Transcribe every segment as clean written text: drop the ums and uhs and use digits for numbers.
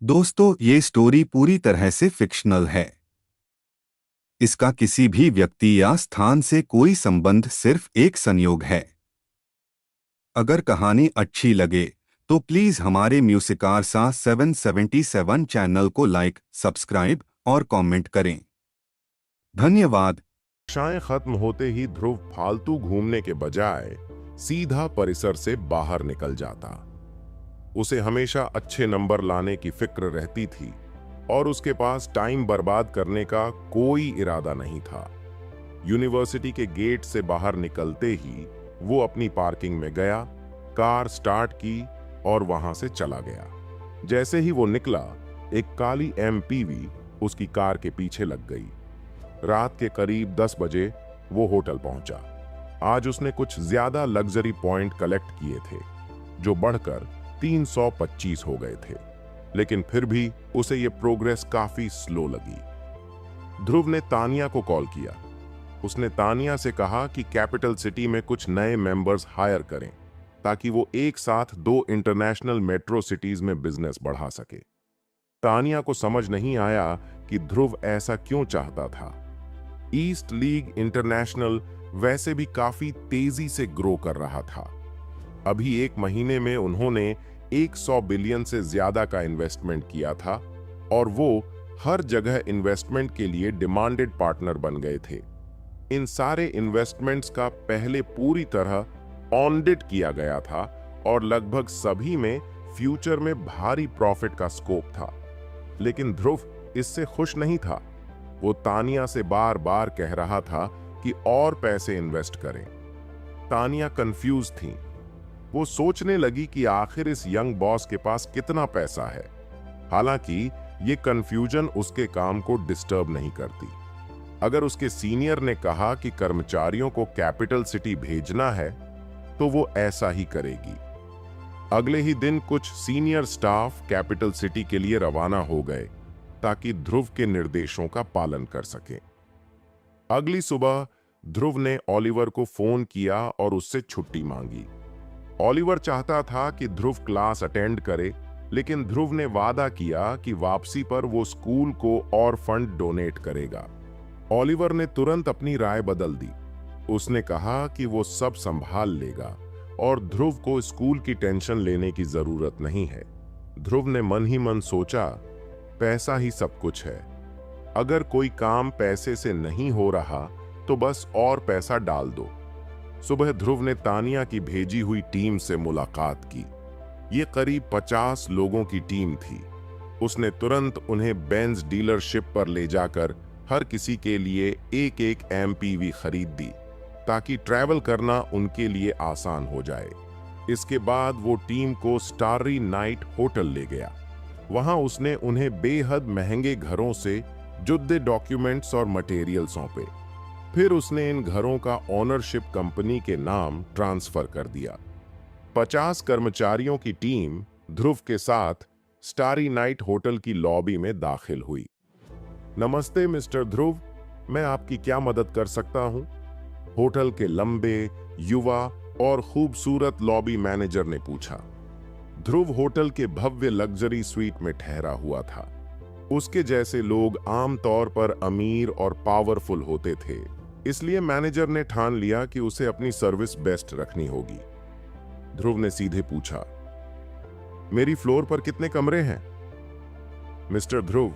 दोस्तों, ये स्टोरी पूरी तरह से फिक्शनल है। इसका किसी भी व्यक्ति या स्थान से कोई संबंध, सिर्फ एक संयोग है। अगर कहानी अच्छी लगे तो प्लीज हमारे म्यूसिकारसा 777 चैनल को लाइक, सब्सक्राइब और कमेंट करें। धन्यवाद। कक्षाएं खत्म होते ही ध्रुव फालतू घूमने के बजाय सीधा परिसर से बाहर निकल जाता। उसे हमेशा अच्छे नंबर लाने की फिक्र रहती थी और उसके पास टाइम बर्बाद करने का कोई इरादा नहीं था। यूनिवर्सिटी के गेट से बाहर निकलते ही वो अपनी पार्किंग में गया, कार स्टार्ट की और वहां से चला गया। जैसे ही वो निकला, एक काली एमपीवी उसकी कार के पीछे लग गई। रात के करीब 10 बजे वो होटल पहुंचा। आज उसने कुछ ज्यादा लग्जरी पॉइंट कलेक्ट किए थे, जो बढ़कर 325 हो गए थे, लेकिन फिर भी उसे ये प्रोग्रेस काफी स्लो लगी। ध्रुव ने तानिया को कॉल किया। उसने तानिया से कहा कि कैपिटल सिटी में कुछ नए मेंबर्स हायर करें ताकि वो एक साथ 2 इंटरनेशनल मेट्रो सिटीज में बिजनेस बढ़ा सके। तानिया को समझ नहीं आया कि ध्रुव ऐसा क्यों चाहता था। ईस्ट लीग इंटरनेशनल वैसे भी काफी तेजी से ग्रो कर रहा था। अभी 1 महीने में उन्होंने 100 बिलियन से ज्यादा का इन्वेस्टमेंट किया था और वो हर जगह इन्वेस्टमेंट के लिए डिमांडेड पार्टनर बन गए थे। इन सारे इन्वेस्टमेंट्स का पहले पूरी तरह ऑडिट किया गया था और लगभग सभी में फ्यूचर में भारी प्रॉफिट का स्कोप था। लेकिन ध्रुव इससे खुश नहीं था। वो तानिया से बार बार कह रहा था कि और पैसे इन्वेस्ट करें। तानिया कंफ्यूज थी। वो सोचने लगी कि आखिर इस यंग बॉस के पास कितना पैसा है। हालांकि ये कंफ्यूजन उसके काम को डिस्टर्ब नहीं करती। अगर उसके सीनियर ने कहा कि कर्मचारियों को कैपिटल सिटी भेजना है, तो वो ऐसा ही करेगी। अगले ही दिन कुछ सीनियर स्टाफ कैपिटल सिटी के लिए रवाना हो गए ताकि ध्रुव के निर्देशों का पालन कर सके। अगली सुबह ध्रुव ने ओलिवर को फोन किया और उससे छुट्टी मांगी। ओलिवर चाहता था कि ध्रुव क्लास अटेंड करे, लेकिन ध्रुव ने वादा किया कि वापसी पर वो स्कूल को और फंड डोनेट करेगा। ओलिवर ने तुरंत अपनी राय बदल दी। उसने कहा कि वो सब संभाल लेगा और ध्रुव को स्कूल की टेंशन लेने की जरूरत नहीं है। ध्रुव ने मन ही मन सोचा, पैसा ही सब कुछ है। अगर कोई काम पैसे से नहीं हो रहा तो बस और पैसा डाल दो। सुबह ध्रुव ने तानिया की भेजी हुई टीम से मुलाकात की। ये करीब 50 लोगों की टीम थी। उसने तुरंत उन्हें बेंज डीलरशिप पर ले जाकर हर किसी के लिए एक एक एमपीवी खरीद दी ताकि ट्रैवल करना उनके लिए आसान हो जाए। इसके बाद वो टीम को स्टारी नाइट होटल ले गया। वहां उसने उन्हें बेहद महंगे घरों से जुद्दे डॉक्यूमेंट्स और मटेरियल सौंपे। फिर उसने इन घरों का ओनरशिप कंपनी के नाम ट्रांसफर कर दिया। 50 कर्मचारियों की टीम ध्रुव के साथ स्टारी नाइट होटल की लॉबी में दाखिल हुई। नमस्ते मिस्टर ध्रुव, मैं आपकी क्या मदद कर सकता हूं? होटल के लंबे, युवा और खूबसूरत लॉबी मैनेजर ने पूछा। ध्रुव होटल के भव्य लग्जरी स्वीट में ठहरा हुआ था। उसके जैसे लोग आमतौर पर अमीर और पावरफुल होते थे, इसलिए मैनेजर ने ठान लिया कि उसे अपनी सर्विस बेस्ट रखनी होगी। ध्रुव ने सीधे पूछा, मेरी फ्लोर पर कितने कमरे हैं? मिस्टर ध्रुव,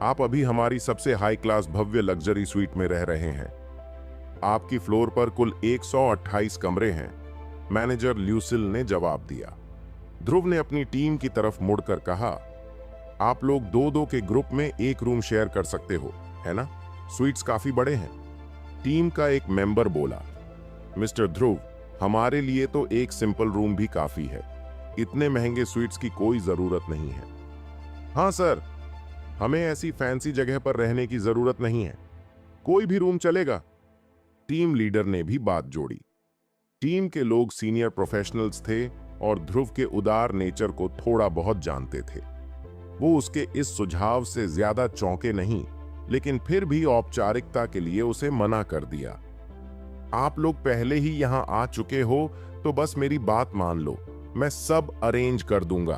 आप अभी हमारी सबसे हाई क्लास भव्य लग्जरी स्वीट में रह रहे हैं। आपकी फ्लोर पर कुल 128 कमरे हैं, मैनेजर ल्यूसिल ने जवाब दिया। ध्रुव ने अपनी टीम की तरफ मुड़कर कहा, आप लोग 2-2 के ग्रुप में एक रूम शेयर कर सकते हो, है ना? स्वीट्स काफी बड़े हैं। टीम का एक मेंबर बोला, मिस्टर ध्रुव, हमारे लिए तो एक सिंपल रूम भी काफी है। इतने महंगे स्वीट्स की कोई जरूरत नहीं है। हाँ सर, हमें ऐसी फैंसी जगह पर रहने की जरूरत नहीं है, कोई भी रूम चलेगा। टीम लीडर ने भी बात जोड़ी। टीम के लोग सीनियर प्रोफेशनल्स थे और ध्रुव के उदार नेचर को थोड़ा बहुत जानते थे। वो उसके इस सुझाव से ज्यादा चौंके नहीं, लेकिन फिर भी औपचारिकता के लिए उसे मना कर दिया। आप लोग पहले ही यहां आ चुके हो तो बस मेरी बात मान लो, मैं सब अरेंज कर दूंगा,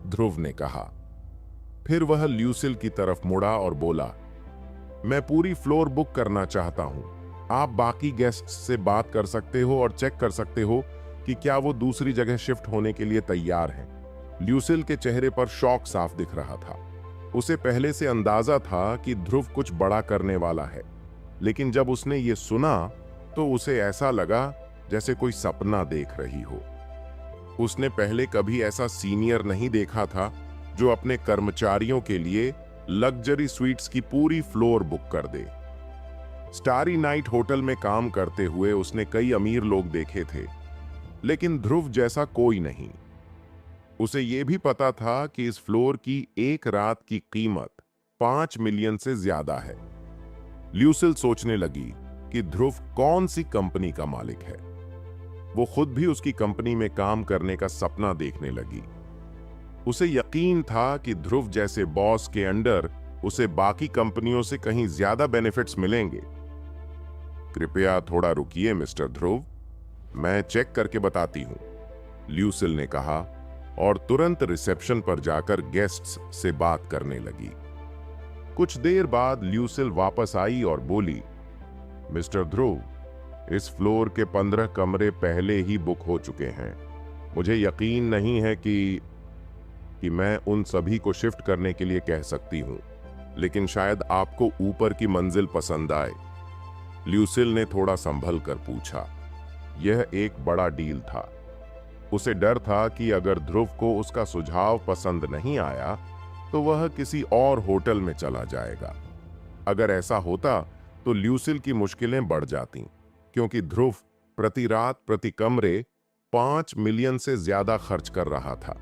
ध्रुव ने कहा। फिर वह ल्यूसिल की तरफ मुड़ा और बोला, मैं पूरी फ्लोर बुक करना चाहता हूं। आप बाकी गेस्ट्स से बात कर सकते हो और चेक कर सकते हो कि क्या वो दूसरी जगह शिफ्ट होने के लिए तैयार हैं। ल्यूसिल के चेहरे पर शॉक साफ दिख रहा था। उसे पहले से अंदाजा था कि ध्रुव कुछ बड़ा करने वाला है, लेकिन जब उसने ये सुना तो उसे ऐसा लगा जैसे कोई सपना देख रही हो। उसने पहले कभी ऐसा सीनियर नहीं देखा था जो अपने कर्मचारियों के लिए लग्जरी स्वीट्स की पूरी फ्लोर बुक कर दे। स्टारी नाइट होटल में काम करते हुए उसने कई अमीर लोग देखे थे, लेकिन ध्रुव जैसा कोई नहीं। उसे यह भी पता था कि इस फ्लोर की एक रात की कीमत 5 मिलियन से ज्यादा है। ल्यूसिल सोचने लगी कि ध्रुव कौन सी कंपनी का मालिक है। वो खुद भी उसकी कंपनी में काम करने का सपना देखने लगी। उसे यकीन था कि ध्रुव जैसे बॉस के अंडर उसे बाकी कंपनियों से कहीं ज्यादा बेनिफिट्स मिलेंगे। कृपया थोड़ा रुकिए मिस्टर ध्रुव, मैं चेक करके बताती हूं, ल्यूसिल ने कहा और तुरंत रिसेप्शन पर जाकर गेस्ट्स से बात करने लगी। कुछ देर बाद ल्यूसिल वापस आई और बोली, मिस्टर ध्रुव, इस फ्लोर के 15 कमरे पहले ही बुक हो चुके हैं। मुझे यकीन नहीं है कि मैं उन सभी को शिफ्ट करने के लिए कह सकती हूं, लेकिन शायद आपको ऊपर की मंजिल पसंद आए। ल्यूसिल ने थोड़ा संभल कर पूछा। यह एक बड़ा डील था। उसे डर था कि अगर ध्रुव को उसका सुझाव पसंद नहीं आया तो वह किसी और होटल में चला जाएगा। अगर ऐसा होता तो ल्यूसिल की मुश्किलें बढ़ जातीं, क्योंकि ध्रुव प्रति रात प्रति कमरे 5 मिलियन से ज्यादा खर्च कर रहा था।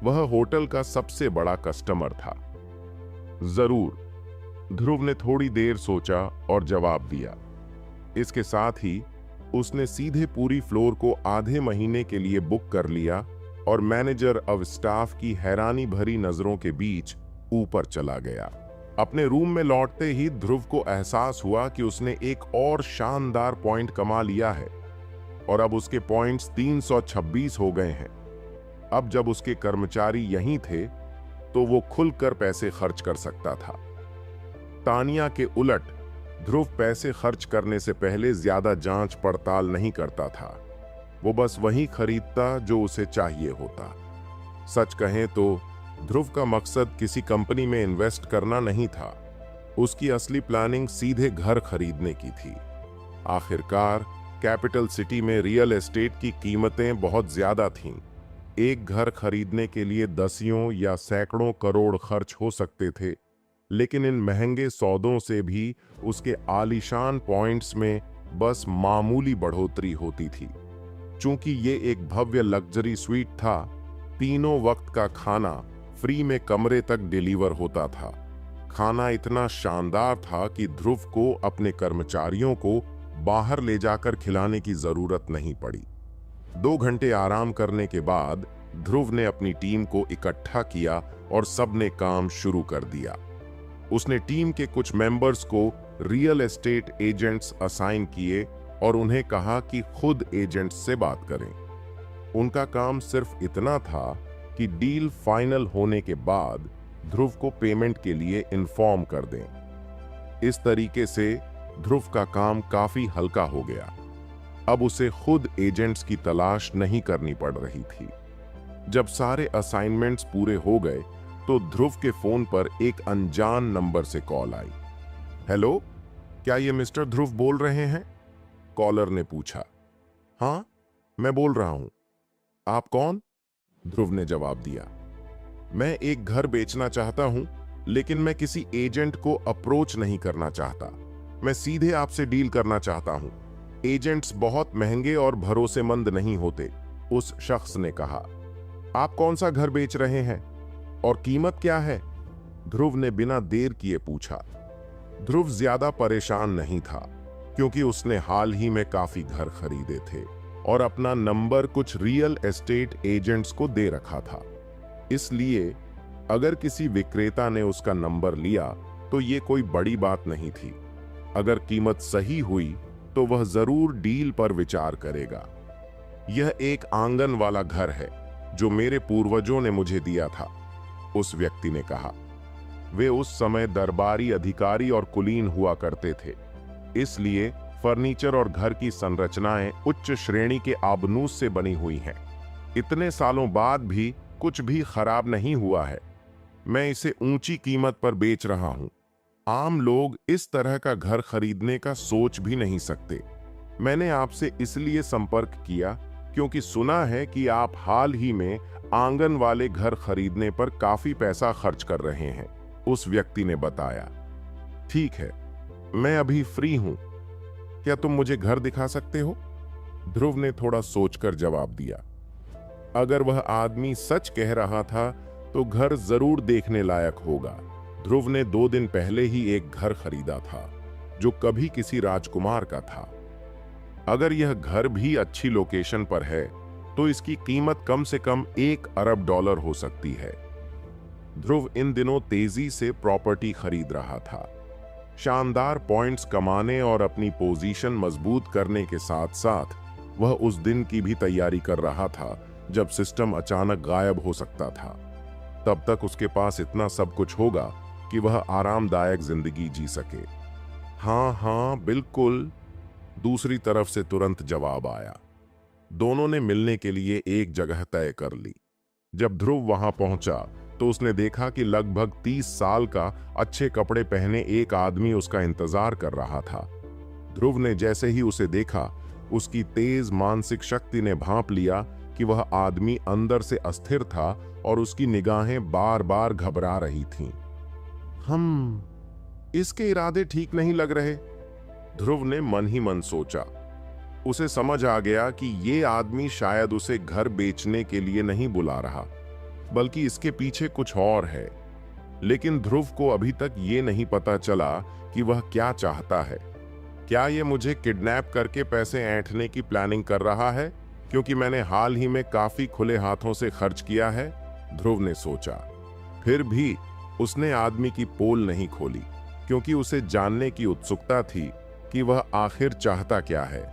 वह होटल का सबसे बड़ा कस्टमर था। जरूर, ध्रुव ने थोड़ी देर सोचा और जवाब दिया। इसके साथ ही उसने सीधे पूरी फ्लोर को आधे महीने के लिए बुक कर लिया और मैनेजर ऑफ स्टाफ की हैरानी भरी नजरों के बीच ऊपर चला गया। अपने रूम में लौटते ही ध्रुव को एहसास हुआ कि उसने एक और शानदार पॉइंट कमा लिया है और अब उसके पॉइंट्स 326 हो गए हैं। अब जब उसके कर्मचारी यहीं थे तो वो खुलकर पैसे खर्च कर सकता था। तानिया के उलट ध्रुव पैसे खर्च करने से पहले ज्यादा जांच पड़ताल नहीं करता था। वो बस वही खरीदता जो उसे चाहिए होता। सच कहें तो ध्रुव का मकसद किसी कंपनी में इन्वेस्ट करना नहीं था। उसकी असली प्लानिंग सीधे घर खरीदने की थी। आखिरकार कैपिटल सिटी में रियल एस्टेट की कीमतें बहुत ज्यादा थीं। एक घर खरीदने के लिए दसियों या सैकड़ों करोड़ खर्च हो सकते थे, लेकिन इन महंगे सौदों से भी उसके आलीशान पॉइंट्स में बस मामूली बढ़ोतरी होती थी। चूंकि ये एक भव्य लग्जरी स्वीट था, तीनों वक्त का खाना फ्री में कमरे तक डिलीवर होता था। खाना इतना शानदार था कि ध्रुव को अपने कर्मचारियों को बाहर ले जाकर खिलाने की जरूरत नहीं पड़ी। 2 घंटे आराम करने के बाद ध्रुव ने अपनी टीम को इकट्ठा किया और सबने काम शुरू कर दिया। उसने टीम के कुछ मेंबर्स को रियल एस्टेट एजेंट्स असाइन किए और उन्हें कहा कि खुद एजेंट्स से बात करें। उनका काम सिर्फ इतना था कि डील फाइनल होने के बाद ध्रुव को पेमेंट के लिए इन्फॉर्म कर दें। इस तरीके से ध्रुव का काम काफी हल्का हो गया। अब उसे खुद एजेंट्स की तलाश नहीं करनी पड़ रही थी। जब सारे असाइनमेंट्स पूरे हो गए तो ध्रुव के फोन पर एक अनजान नंबर से कॉल आई। हेलो, क्या ये मिस्टर ध्रुव बोल रहे हैं? कॉलर ने पूछा। हाँ, मैं बोल रहा हूं। आप कौन? ध्रुव ने जवाब दिया। मैं एक घर बेचना चाहता हूं, लेकिन मैं किसी एजेंट को अप्रोच नहीं करना चाहता। मैं सीधे आपसे डील करना चाहता हूं। एजेंट्स बहुत महंगे और भरोसेमंद नहीं होते, उस शख्स ने कहा। आप कौन सा घर बेच रहे हैं और कीमत क्या है? ध्रुव ने बिना देर किए पूछा। ध्रुव ज्यादा परेशान नहीं था, क्योंकि उसने हाल ही में काफी घर खरीदे थे और अपना नंबर कुछ रियल एस्टेट एजेंट्स को दे रखा था। इसलिए अगर किसी विक्रेता ने उसका नंबर लिया तो ये कोई बड़ी बात नहीं थी। अगर कीमत सही हुई तो वह जरूर डील पर विचार करेगा। यह एक आंगन वाला घर है जो मेरे पूर्वजों ने मुझे दिया था। उस व्यक्ति ने कहा। वे उस समय दरबारी अधिकारी और कुलीन हुआ करते थे, इसलिए फर्नीचर और घर की संरचनाएं उच्च श्रेणी के आबनूस से बनी हुई हैं। इतने सालों बाद भी कुछ भी खराब नहीं हुआ है। मैं इसे ऊंची कीमत पर बेच रहा हूं। आम लोग इस तरह का घर खरीदने का सोच भी नहीं सकते। मैंने आपसे इसलिए संपर्क किया क्योंकि सुना है कि आप हाल ही में आंगन वाले घर खरीदने पर काफी पैसा खर्च कर रहे हैं, उस व्यक्ति ने बताया। ठीक है, मैं अभी फ्री हूं। क्या तुम मुझे घर दिखा सकते हो? ध्रुव ने थोड़ा सोचकर जवाब दिया। अगर वह आदमी सच कह रहा था तो घर जरूर देखने लायक होगा। ध्रुव ने 2 दिन पहले ही एक घर खरीदा था जो कभी किसी राजकुमार का था। अगर यह घर भी अच्छी लोकेशन पर है तो इसकी कीमत कम से कम $1 अरब हो सकती है। ध्रुव इन दिनों तेजी से प्रॉपर्टी खरीद रहा था। शानदार पॉइंट्स कमाने और अपनी पोजीशन मजबूत करने के साथ साथ वह उस दिन की भी तैयारी कर रहा था जब सिस्टम अचानक गायब हो सकता था। तब तक उसके पास इतना सब कुछ होगा कि वह आरामदायक जिंदगी जी सके। हाँ, बिल्कुल, दूसरी तरफ से तुरंत जवाब आया। दोनों ने मिलने के लिए एक जगह तय कर ली। जब ध्रुव वहां पहुंचा तो उसने देखा कि लगभग 30 साल का अच्छे कपड़े पहने एक आदमी उसका इंतजार कर रहा था। ध्रुव ने जैसे ही उसे देखा, उसकी तेज मानसिक शक्ति ने भांप लिया कि वह आदमी अंदर से अस्थिर था और उसकी निगाहें बार बार घबरा रही थीं। इसके इरादे ठीक नहीं लग रहे, ध्रुव ने मन ही मन सोचा। उसे समझ आ गया कि ये आदमी शायद उसे घर बेचने के लिए नहीं बुला रहा, बल्कि इसके पीछे कुछ और है। लेकिन ध्रुव को अभी तक ये नहीं पता चला कि वह क्या चाहता है। क्या ये मुझे किडनैप करके पैसे ऐंठने की प्लानिंग कर रहा है, क्योंकि मैंने हाल ही में काफी खुले हाथों से खर्च किया है, ध्रुव ने सोचा। फिर भी उसने आदमी की पोल नहीं खोली, क्योंकि उसे जानने की उत्सुकता थी कि वह आखिर चाहता क्या है।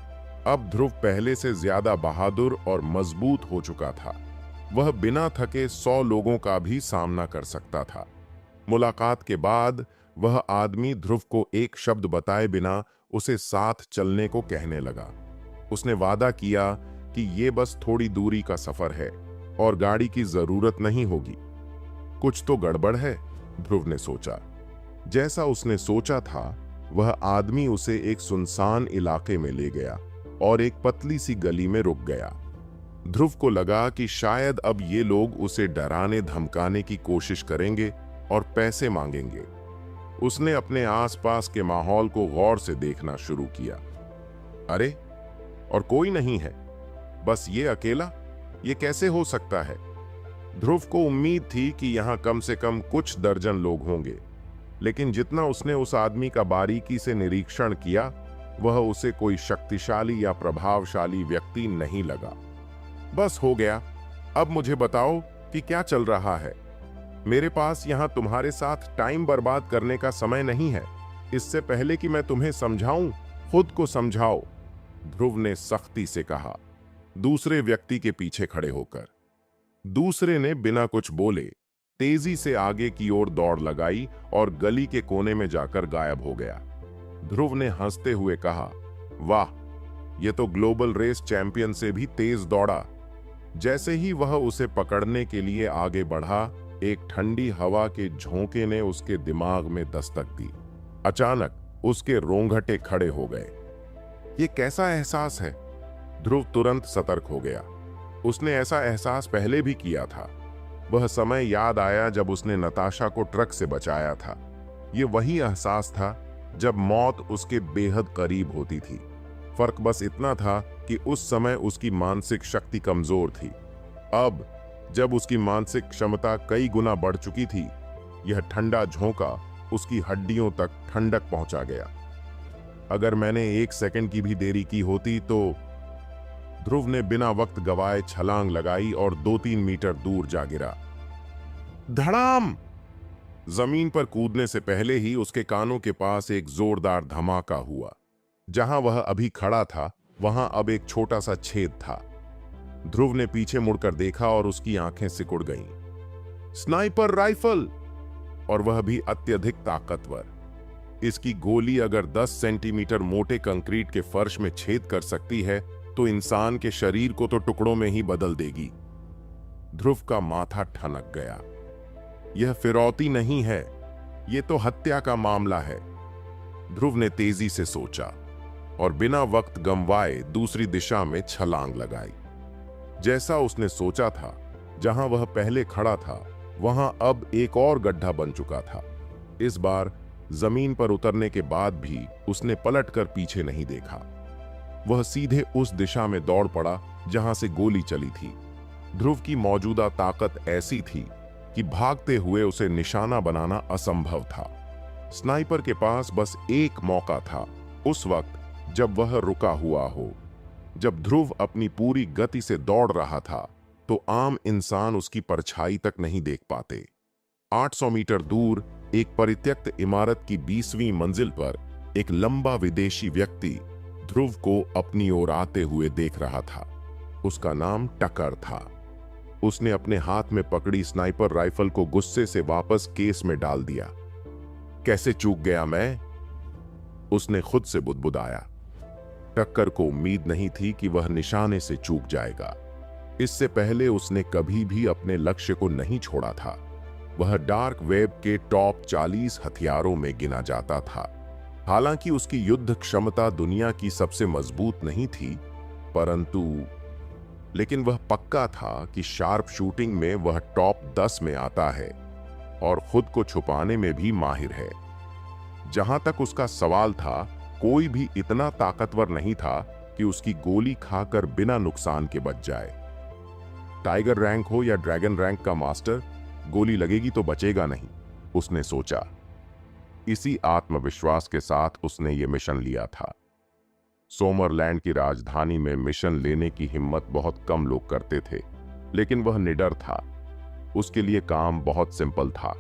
अब ध्रुव पहले से ज्यादा बहादुर और मजबूत हो चुका था। वह बिना थके 100 लोगों का भी सामना कर सकता था। मुलाकात के बाद वह आदमी ध्रुव को एक शब्द बताए बिना उसे साथ चलने को कहने लगा। उसने वादा किया कि ये बस थोड़ी दूरी का सफर है और गाड़ी की जरूरत नहीं होगी। कुछ तो गड़बड़ है, ध्रुव ने सोचा। जैसा उसने सोचा था, वह आदमी उसे एक सुनसान इलाके में ले गया और एक पतली सी गली में रुक गया। ध्रुव को लगा कि शायद अब ये लोग उसे डराने धमकाने की कोशिश करेंगे और पैसे मांगेंगे। उसने अपने आसपास के माहौल को गौर से देखना शुरू किया। अरे, और कोई नहीं है, बस ये अकेला। ये कैसे हो सकता है? ध्रुव को उम्मीद थी कि यहां कम से कम कुछ दर्जन लोग होंगे, लेकिन जितना उसने उस आदमी का बारीकी से निरीक्षण किया, वह उसे कोई शक्तिशाली या प्रभावशाली व्यक्ति नहीं लगा। बस हो गया, अब मुझे बताओ कि क्या चल रहा है। मेरे पास यहां तुम्हारे साथ टाइम बर्बाद करने का समय नहीं है। इससे पहले कि मैं तुम्हें समझाऊं, खुद को समझाओ, ध्रुव ने सख्ती से कहा, दूसरे व्यक्ति के पीछे खड़े होकर। दूसरे ने बिना कुछ बोले तेजी से आगे की ओर दौड़ लगाई और गली के कोने में जाकर गायब हो गया। ध्रुव ने हंसते हुए कहा, वाह, यह तो ग्लोबल रेस चैंपियन से भी तेज दौड़ा। जैसे ही वह उसे पकड़ने के लिए आगे बढ़ा, एक ठंडी हवा के झोंके ने उसके दिमाग में दस्तक दी। अचानक उसके रोंगटे खड़े हो गए। ये कैसा एहसास है? ध्रुव तुरंत सतर्क हो गया। उसने ऐसा एहसास पहले भी किया था। वह समय याद आया जब उसने नताशा को ट्रक से बचाया था। ये वही एहसास था जब मौत उसके बेहद करीब होती थी। फर्क बस इतना था कि उस समय उसकी मानसिक शक्ति कमजोर थी। अब जब उसकी मानसिक क्षमता कई गुना बढ़ चुकी थी, यह ठंडा झोंका उसकी हड्डियों तक ठंडक पहुंचा गया। अगर मैंने 1 सेकंड की भी देरी की होती तो ध्रुव ने बिना वक्त गवाए छलांग लगाई और 2-3 मीटर दूर जा गिरा। धड़ाम! जमीन पर कूदने से पहले ही उसके कानों के पास एक जोरदार धमाका हुआ। जहां वह अभी खड़ा था, वहां अब एक छोटा सा छेद था। ध्रुव ने पीछे मुड़कर देखा और उसकी आंखें सिकुड़ गईं। स्नाइपर राइफल, और वह भी अत्यधिक ताकतवर। इसकी गोली अगर 10 सेंटीमीटर मोटे कंक्रीट के फर्श में छेद कर सकती है तो इंसान के शरीर को तो टुकड़ों में ही बदल देगी। ध्रुव का माथा ठनक गया। यह फिरौती नहीं है, यह तो हत्या का मामला है। ध्रुव ने तेजी से सोचा और बिना वक्त गंवाए दूसरी दिशा में छलांग लगाई। जैसा उसने सोचा था, जहां वह पहले खड़ा था वहां अब एक और गड्ढा बन चुका था। इस बार जमीन पर उतरने के बाद भी उसने पलटकर पीछे नहीं देखा। वह सीधे उस दिशा में दौड़ पड़ा जहां से गोली चली थी। ध्रुव की मौजूदा ताकत ऐसी थी कि भागते हुए उसे निशाना बनाना असंभव था। स्नाइपर के पास बस एक मौका था, उस वक्त जब वह रुका हुआ हो। जब ध्रुव अपनी पूरी गति से दौड़ रहा था तो आम इंसान उसकी परछाई तक नहीं देख पाते। 800 मीटर दूर एक परित्यक्त इमारत की 20वीं मंजिल पर एक लंबा विदेशी व्यक्ति ध्रुव को अपनी ओर आते हुए देख रहा था। उसका नाम टकर था। उसने अपने हाथ में पकड़ी स्नाइपर राइफल को गुस्से से वापस केस में डाल दिया। कैसे चूक गया मैं? उसने खुद से बुदबुदाया। टक्कर को उम्मीद नहीं थी कि वह निशाने से चूक जाएगा। इससे पहले उसने कभी भी अपने लक्ष्य को नहीं छोड़ा था। वह डार्क वेब के टॉप 40 हथियारों में गिना जाता था। हालांकि उसकी युद्ध क्षमता दुनिया की सबसे मजबूत नहीं थी, लेकिन वह पक्का था कि शार्प शूटिंग में वह टॉप 10 में आता है और खुद को छुपाने में भी माहिर है। जहां तक उसका सवाल था, कोई भी इतना ताकतवर नहीं था कि उसकी गोली खाकर बिना नुकसान के बच जाए। टाइगर रैंक हो या ड्रैगन रैंक का मास्टर, गोली लगेगी तो बचेगा नहीं, उसने सोचा। इसी आत्मविश्वास के साथ उसने ये मिशन लिया था। सोमरलैंड की राजधानी में मिशन लेने की हिम्मत बहुत कम लोग करते थे, लेकिन वह निडर था। उसके लिए काम बहुत सिंपल था।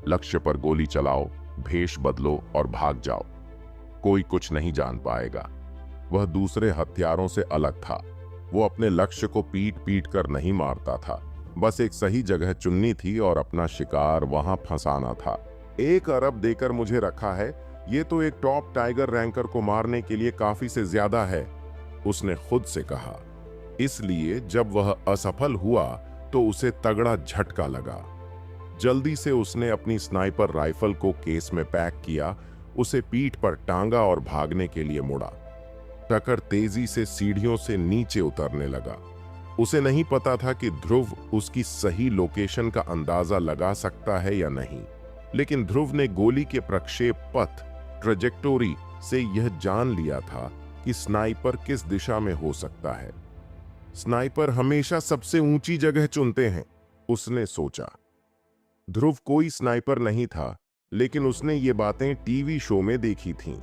लक्ष्य पर गोली चलाओ, भेष बदलो और भाग जाओ। कोई कुछ नहीं जान पाएगा। वह दूसरे हथियारों से अलग था। वो अपने लक्ष्य को पीट पीट कर नहीं मारता था, बस एक सही जगह चुननी थी और अपना शिकार वहां फंसाना था। 1 अरब देकर मुझे रखा है, ये तो एक टॉप टाइगर रैंकर को मारने के लिए काफी से ज्यादा है, उसने खुद से कहा। इसलिए जब वह असफल हुआ तो उसे तगड़ा झटका लगा। जल्दी से उसने अपनी स्नाइपर राइफल को केस में पैक किया, उसे पीठ पर टांगा और भागने के लिए मुड़ा। टकर तेजी से सीढ़ियों से नीचे उतरने लगा। उसे नहीं पता था कि ध्रुव उसकी सही लोकेशन का अंदाजा लगा सकता है या नहीं, लेकिन ध्रुव ने गोली के प्रक्षेप पथ, ट्रेजेक्टोरी से यह जान लिया था कि स्नाइपर किस दिशा में हो सकता है। स्नाइपर हमेशा सबसे ऊंची जगह चुनते हैं, उसने सोचा। ध्रुव कोई स्नाइपर नहीं था, लेकिन उसने ये बातें टीवी शो में देखी थीं।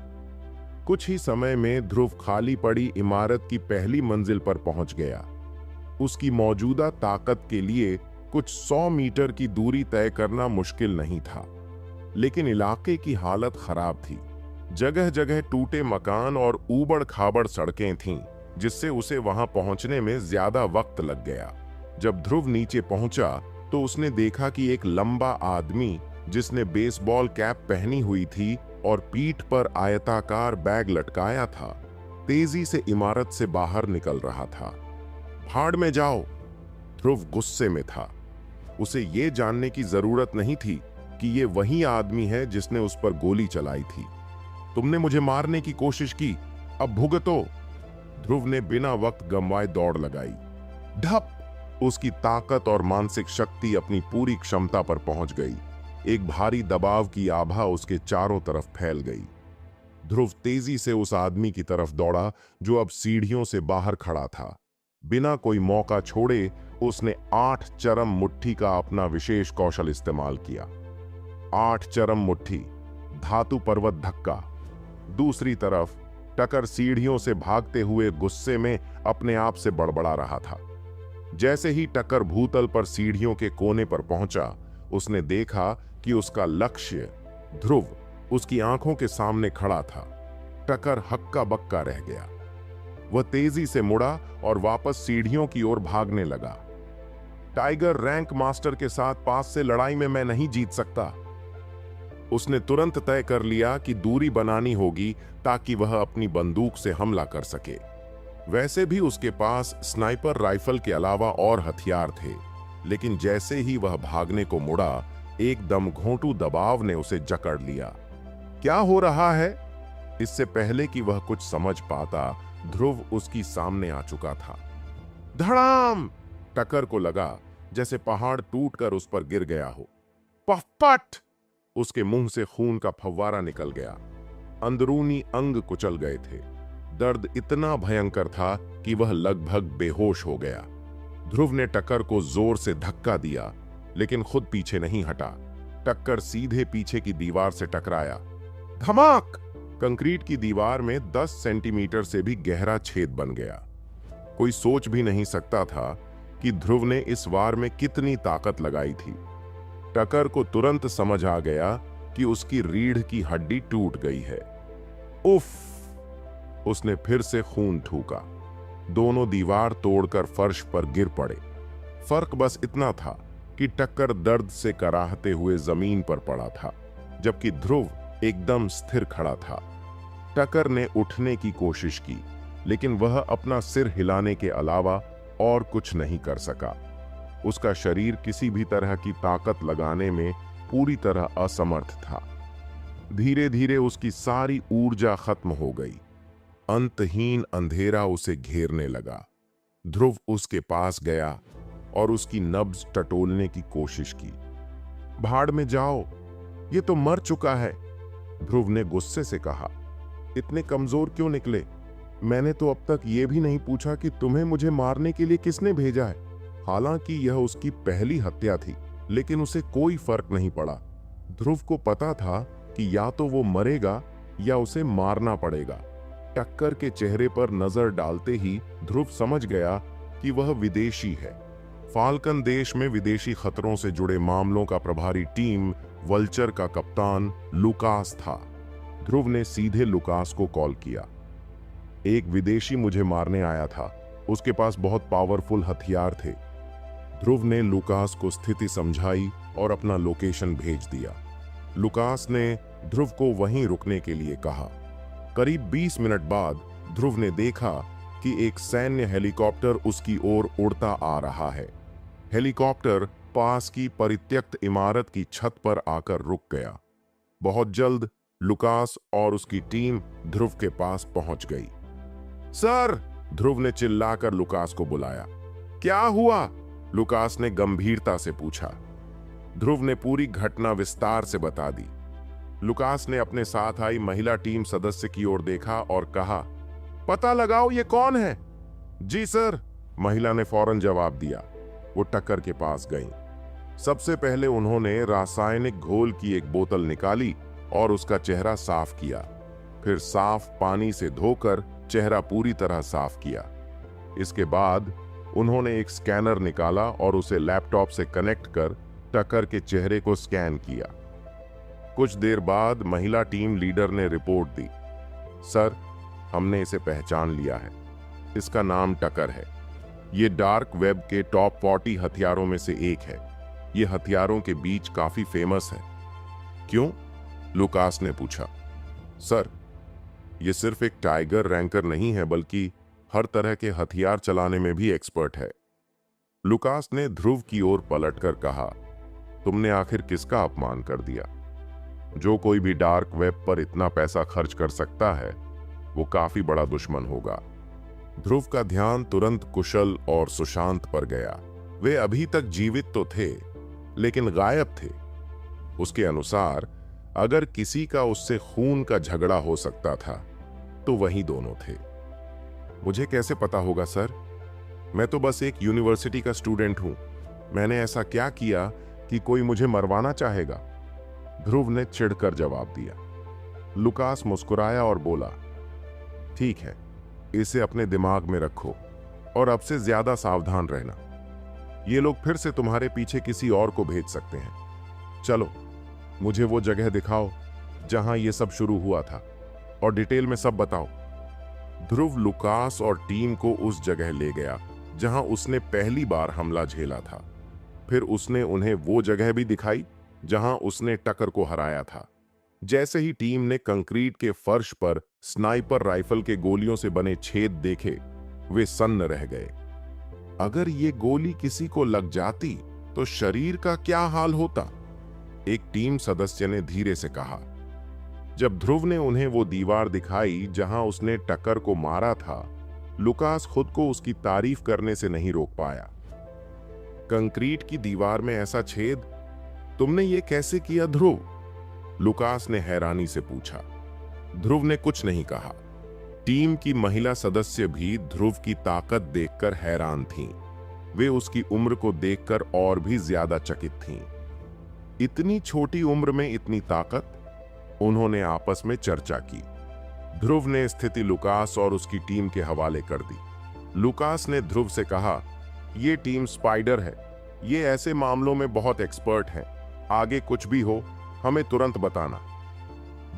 कुछ ही समय में ध्रुव खाली पड़ी इमारत की पहली मंजिल पर पहुंच गया। उसकी मौजूदा ताकत के लिए कुछ 100 मीटर की दूरी तय करना मुश्किल नहीं था, लेकिन इलाके की हालत खराब थी। जगह जगह टूटे मकान और ऊबड़ खाबड़ सड़कें थीं, जिससे उसे वहां पहुंचने में ज्यादा वक्त लग गया। जब ध्रुव नीचे पहुंचा तो उसने देखा कि एक लंबा आदमी जिसने बेसबॉल कैप पहनी हुई थी और पीठ पर आयताकार बैग लटकाया था, तेजी से इमारत से बाहर निकल रहा था। भाड़ में जाओ, ध्रुव गुस्से में था। उसे यह जानने की जरूरत नहीं थी कि यह वही आदमी है जिसने उस पर गोली चलाई थी। तुमने मुझे मारने की कोशिश की, अब भुगतो। ध्रुव ने बिना वक्त गंवाए दौड़ लगाई। ढप! उसकी ताकत और मानसिक शक्ति अपनी पूरी क्षमता पर पहुंच गई। एक भारी दबाव की आभा उसके चारों तरफ फैल गई। ध्रुव तेजी से उस आदमी की तरफ दौड़ा जो अब सीढ़ियों से बाहर खड़ा था। बिना कोई मौका छोड़े उसने 8 चरम मुट्ठी का अपना विशेष कौशल इस्तेमाल किया। 8 चरम मुट्ठी, धातु पर्वत धक्का। दूसरी तरफ टकर सीढ़ियों से भागते हुए गुस्से में अपने आप से बड़बड़ा रहा था। जैसे ही टकर भूतल पर सीढ़ियों के कोने पर पहुंचा, उसने देखा कि उसका लक्ष्य ध्रुव उसकी आंखों के सामने खड़ा था। टकर हक्का बक्का रह गया। वह तेजी से मुड़ा और वापस सीढ़ियों की ओर भागने लगा। टाइगर रैंक मास्टर के साथ पास से लड़ाई में मैं नहीं जीत सकता। उसने तुरंत तय कर लिया कि दूरी बनानी होगी ताकि वह अपनी बंदूक से हमला कर सके। वैसे भी उसके पास स्नाइपर राइफल के अलावा और हथियार थे, लेकिन जैसे ही वह भागने को मुड़ा, एकदम घोंटू दबाव ने उसे जकड़ लिया। क्या हो रहा है? इससे पहले कि वह कुछ समझ पाता, ध्रुव उसकी सामने आ चुका था। धड़ाम! टक्कर को लगा जैसे पहाड़ टूटकर उस पर गिर गया हो। पफपट! उसके मुंह से खून का फव्वारा निकल गया। अंदरूनी अंग कुचल गए थे। दर्द इतना भयंकर था कि वह लगभग बेहोश हो गया। ध्रुव ने टक्कर को जोर से धक्का दिया, लेकिन खुद पीछे नहीं हटा। टक्कर सीधे पीछे की दीवार से टकराया। धमाक! कंक्रीट की दीवार में 10 सेंटीमीटर से भी गहरा छेद बन गया। कोई सोच भी नहीं सकता था कि ध्रुव ने इस वार में कितनी ताकत लगाई थी। टक्कर को तुरंत समझ आ गया कि उसकी रीढ़ की हड्डी टूट गई है। उफ! उसने फिर से खून थूका। दोनों दीवार तोड़कर फर्श पर गिर पड़े। फर्क बस इतना था कि टक्कर दर्द से कराहते हुए जमीन पर पड़ा था, जबकि ध्रुव एकदम स्थिर खड़ा था। टक्कर ने उठने की कोशिश की, लेकिन वह अपना सिर हिलाने के अलावा और कुछ नहीं कर सका। उसका शरीर किसी भी तरह की ताकत लगाने में पूरी तरह असमर्थ था। धीरे धीरे उसकी सारी ऊर्जा खत्म हो गई। अंतहीन अंधेरा उसे घेरने लगा। ध्रुव उसके पास गया और उसकी नब्ज टटोलने की कोशिश की। भाड़ में जाओ, ये तो मर चुका है, ध्रुव ने गुस्से से कहा। इतने कमजोर क्यों निकले? मैंने तो अब तक ये भी नहीं पूछा कि तुम्हें मुझे मारने के लिए किसने भेजा है। हालांकि यह उसकी पहली हत्या थी, लेकिन उसे कोई फर्क नहीं पड़ा। ध्रुव को पता था कि या तो वो मरेगा या उसे मारना पड़ेगा। टक्कर के चेहरे पर नजर डालते ही ध्रुव समझ गया कि वह विदेशी है। फाल्कन देश में विदेशी खतरों से जुड़े मामलों का प्रभारी टीम वल्चर का कप्तान लुकास था। ध्रुव ने सीधे लुकास को कॉल किया। एक विदेशी मुझे मारने आया था, उसके पास बहुत पावरफुल हथियार थे। ध्रुव ने लुकास को स्थिति समझाई और अपना लोकेशन भेज दिया। लुकास ने ध्रुव को वहीं रुकने के लिए कहा। करीब 20 मिनट बाद ध्रुव ने देखा कि एक सैन्य हेलीकॉप्टर उसकी ओर उड़ता आ रहा है। हेलीकॉप्टर पास की परित्यक्त इमारत की छत पर आकर रुक गया। बहुत जल्द लुकास और उसकी टीम ध्रुव के पास पहुंच गई। सर! ध्रुव ने चिल्लाकर लुकास को बुलाया। क्या हुआ? लुकास ने गंभीरता से पूछा। ध्रुव ने पूरी घटना विस्तार से बता दी। लुकास ने अपने साथ आई महिला टीम सदस्य की ओर देखा और कहा, पता लगाओ ये कौन है। जी सर, महिला ने फौरन जवाब दिया। वो टक्कर के पास गई। सबसे पहले उन्होंने रासायनिक घोल की एक बोतल निकाली और उसका चेहरा साफ किया। फिर साफ पानी से धोकर चेहरा पूरी तरह साफ किया। इसके बाद उन्होंने एक स्कैनर निकाला और उसे लैपटॉप से कनेक्ट कर टक्कर के चेहरे को स्कैन किया। कुछ देर बाद महिला टीम लीडर ने रिपोर्ट दी। सर, हमने इसे पहचान लिया है। इसका नाम टक्कर है। ये डार्क वेब के टॉप 40 हथियारों में से एक है। ये हथियारों के बीच काफी फेमस है। क्यों? लुकास ने पूछा। सर, ये सिर्फ एक टाइगर रैंकर नहीं है, बल्कि हर तरह के हथियार चलाने में भी एक्सपर्ट है। लुकास ने ध्रुव की ओर पलटकर कहा, तुमने आखिर किसका अपमान कर दिया? जो कोई भी डार्क वेब पर इतना पैसा खर्च कर सकता है, वो काफी बड़ा दुश्मन होगा। ध्रुव का ध्यान तुरंत कुशल और सुशांत पर गया। वे अभी तक जीवित तो थे, लेकिन गायब थे। उसके अनुसार अगर किसी का उससे खून का झगड़ा हो सकता था, तो वही दोनों थे। मुझे कैसे पता होगा सर? मैं तो बस एक यूनिवर्सिटी का स्टूडेंट हूं। मैंने ऐसा क्या किया कि कोई मुझे मरवाना चाहेगा? ध्रुव ने चिढ़कर जवाब दिया। लुकास मुस्कुराया और बोला, ठीक है, इसे अपने दिमाग में रखो और अब से ज्यादा सावधान रहना। ये लोग फिर से तुम्हारे पीछे किसी और को भेज सकते हैं। चलो, मुझे वो जगह दिखाओ जहां ये सब शुरू हुआ था और डिटेल में सब बताओ। ध्रुव लुकास और टीम को उस जगह ले गया जहां उसने पहली बार हमला झेला था। फिर उसने उन्हें वो जगह भी दिखाई जहां उसने टकर को हराया था। जैसे ही टीम ने कंक्रीट के फर्श पर स्नाइपर राइफल के गोलियों से बने छेद देखे, वे सन्न रह गए। अगर ये गोली किसी को लग जाती तो शरीर का क्या हाल होता? एक टीम सदस्य ने धीरे से कहा। जब ध्रुव ने उन्हें वो दीवार दिखाई जहां उसने टकर को मारा था, लुकास खुद को उसकी तारीफ करने से नहीं रोक पाया। कंक्रीट की दीवार में ऐसा छेद, तुमने ये कैसे किया ध्रुव? लुकास ने हैरानी से पूछा। ध्रुव ने कुछ नहीं कहा। टीम की महिला सदस्य भी ध्रुव की ताकत देखकर हैरान थीं। वे उसकी उम्र को देखकर और भी ज्यादा चकित थीं। इतनी छोटी उम्र में इतनी ताकत? उन्होंने आपस में चर्चा की। ध्रुव ने स्थिति लुकास और उसकी टीम के हवाले कर दी। लुकास ने ध्रुव से कहा, ये टीम स्पाइडर है, ये ऐसे मामलों में बहुत एक्सपर्ट है। आगे कुछ भी हो हमें तुरंत बताना।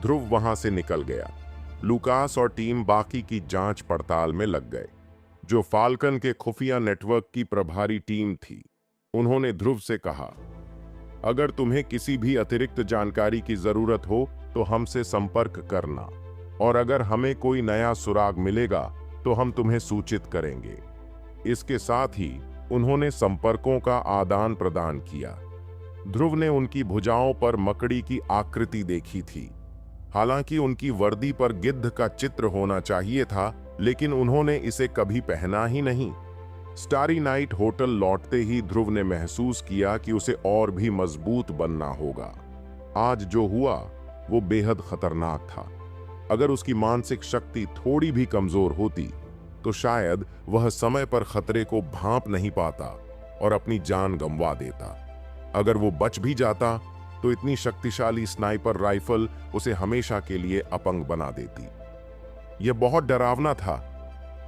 ध्रुव वहां से निकल गया। लुकास और टीम बाकी की जांच पड़ताल में लग गए, जो फाल्कन के खुफिया नेटवर्क की प्रभारी टीम थी। उन्होंने ध्रुव से कहा, अगर तुम्हें किसी भी अतिरिक्त जानकारी की जरूरत हो तो हमसे संपर्क करना, और अगर हमें कोई नया सुराग मिलेगा तो हम तुम्हें सूचित करेंगे। इसके साथ ही उन्होंने संपर्कों का आदान प्रदान किया। ध्रुव ने उनकी भुजाओं पर मकड़ी की आकृति देखी थी। हालांकि उनकी वर्दी पर गिद्ध का चित्र होना चाहिए था, लेकिन उन्होंने इसे कभी पहना ही नहीं। स्टारी नाइट होटल लौटते ही ध्रुव ने महसूस किया कि उसे और भी मजबूत बनना होगा। आज जो हुआ वो बेहद खतरनाक था। अगर उसकी मानसिक शक्ति थोड़ी भी कमजोर होती तो शायद वह समय पर खतरे को भांप नहीं पाता और अपनी जान गंवा देता। अगर वो बच भी जाता तो इतनी शक्तिशाली स्नाइपर राइफल उसे हमेशा के लिए अपंग बना देती। यह बहुत डरावना था।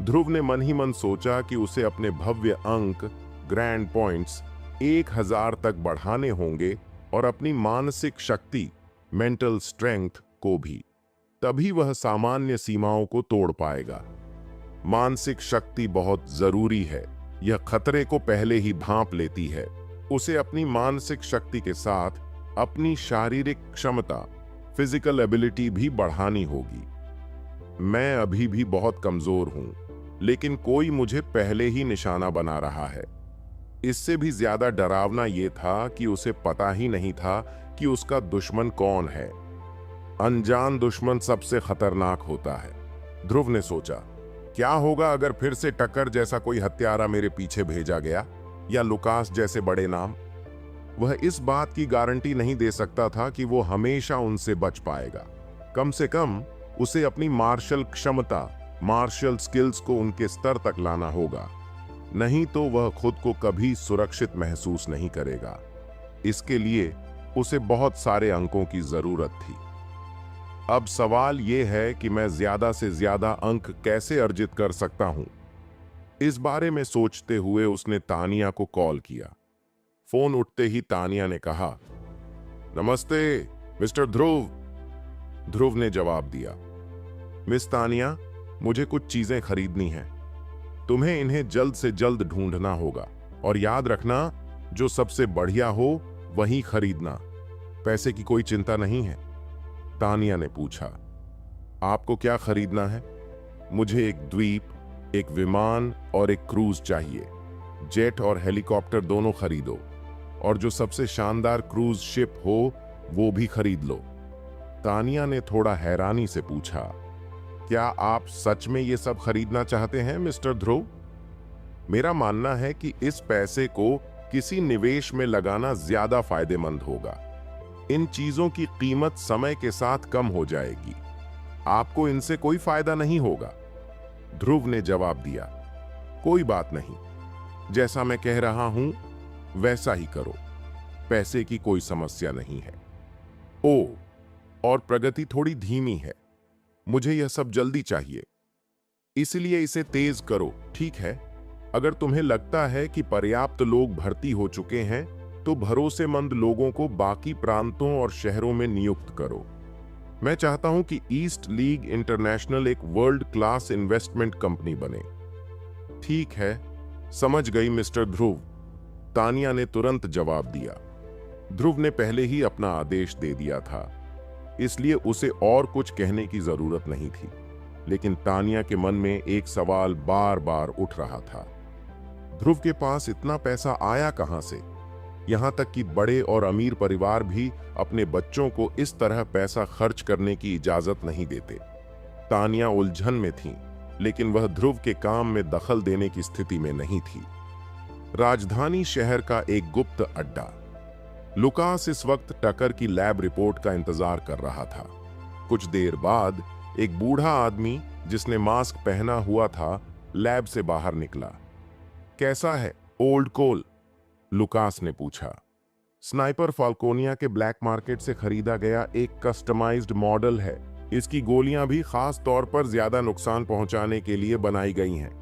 ध्रुव ने मन ही मन सोचा कि उसे अपने भव्य अंक, ग्रैंड पॉइंट्स 1000 तक बढ़ाने होंगे और अपनी मानसिक शक्ति, मेंटल स्ट्रेंथ को भी। तभी वह सामान्य सीमाओं को तोड़ पाएगा। मानसिक शक्ति बहुत जरूरी है। यह खतरे को पहले ही भांप लेती है। उसे अपनी मानसिक शक्ति के साथ अपनी शारीरिक क्षमता, फिजिकल एबिलिटी भी बढ़ानी होगी। मैं अभी भी बहुत कमजोर हूं, लेकिन कोई मुझे पहले ही निशाना बना रहा है। इससे भी ज्यादा डरावना यह था कि उसे पता ही नहीं था कि उसका दुश्मन कौन है। अनजान दुश्मन सबसे खतरनाक होता है। ध्रुव ने सोचा, क्या होगा अगर फिर से टक्कर जैसा कोई हत्यारा मेरे पीछे भेजा गया, या लुकास जैसे बड़े नाम। वह इस बात की गारंटी नहीं दे सकता था कि वो हमेशा उनसे बच पाएगा। कम से कम उसे अपनी मार्शल क्षमता, मार्शल स्किल्स को उनके स्तर तक लाना होगा, नहीं तो वह खुद को कभी सुरक्षित महसूस नहीं करेगा। इसके लिए उसे बहुत सारे अंकों की जरूरत थी। अब सवाल यह है कि मैं ज्यादा से ज्यादा अंक कैसे अर्जित कर सकता हूं। इस बारे में सोचते हुए उसने तानिया को कॉल किया। फोन उठते ही तानिया ने कहा, नमस्ते मिस्टर ध्रुव। ध्रुव ने जवाब दिया, मिस तानिया, मुझे कुछ चीजें खरीदनी हैं। तुम्हें इन्हें जल्द से जल्द ढूंढना होगा, और याद रखना, जो सबसे बढ़िया हो वही खरीदना। पैसे की कोई चिंता नहीं है। तानिया ने पूछा, आपको क्या खरीदना है? मुझे एक द्वीप, एक विमान और एक क्रूज चाहिए। जेट और हेलीकॉप्टर दोनों खरीदो, और जो सबसे शानदार क्रूज शिप हो वो भी खरीद लो। तानिया ने थोड़ा हैरानी से पूछा, क्या आप सच में ये सब खरीदना चाहते हैं मिस्टर ध्रुव? मेरा मानना है कि इस पैसे को किसी निवेश में लगाना ज्यादा फायदेमंद होगा। इन चीजों की कीमत समय के साथ कम हो जाएगी। आपको इनसे कोई फायदा नहीं होगा। ध्रुव ने जवाब दिया, कोई बात नहीं, जैसा मैं कह रहा हूं वैसा ही करो। पैसे की कोई समस्या नहीं है। और प्रगति थोड़ी धीमी है। मुझे यह सब जल्दी चाहिए, इसलिए इसे तेज करो, ठीक है? अगर तुम्हें लगता है कि पर्याप्त लोग भर्ती हो चुके हैं तो भरोसेमंद लोगों को बाकी प्रांतों और शहरों में नियुक्त करो। मैं चाहता हूं कि ईस्ट लीग इंटरनेशनल एक वर्ल्ड क्लास इन्वेस्टमेंट कंपनी बने। ठीक है, समझ गई मिस्टर ध्रुव। तानिया ने तुरंत जवाब दिया। ध्रुव ने पहले ही अपना आदेश दे दिया था, इसलिए उसे और कुछ कहने की जरूरत नहीं थी। लेकिन तानिया के मन में एक सवाल बार बार उठ रहा था। ध्रुव के पास इतना पैसा आया कहां से? यहां तक कि बड़े और अमीर परिवार भी अपने बच्चों को इस तरह पैसा खर्च करने की इजाजत नहीं देते। तानिया उलझन में थी, लेकिन वह ध्रुव के काम में दखल देने की स्थिति में नहीं थी। राजधानी शहर का एक गुप्त अड्डा। लुकास इस वक्त टकर की लैब रिपोर्ट का इंतजार कर रहा था। कुछ देर बाद एक बूढ़ा आदमी जिसने मास्क पहना हुआ था लैब से बाहर निकला। कैसा है ओल्ड कोल? लुकास ने पूछा। स्नाइपर फाल्कोनिया के ब्लैक मार्केट से खरीदा गया एक कस्टमाइज्ड मॉडल है। इसकी गोलियां भी खास तौर पर ज्यादा नुकसान पहुंचाने के लिए बनाई गई हैं।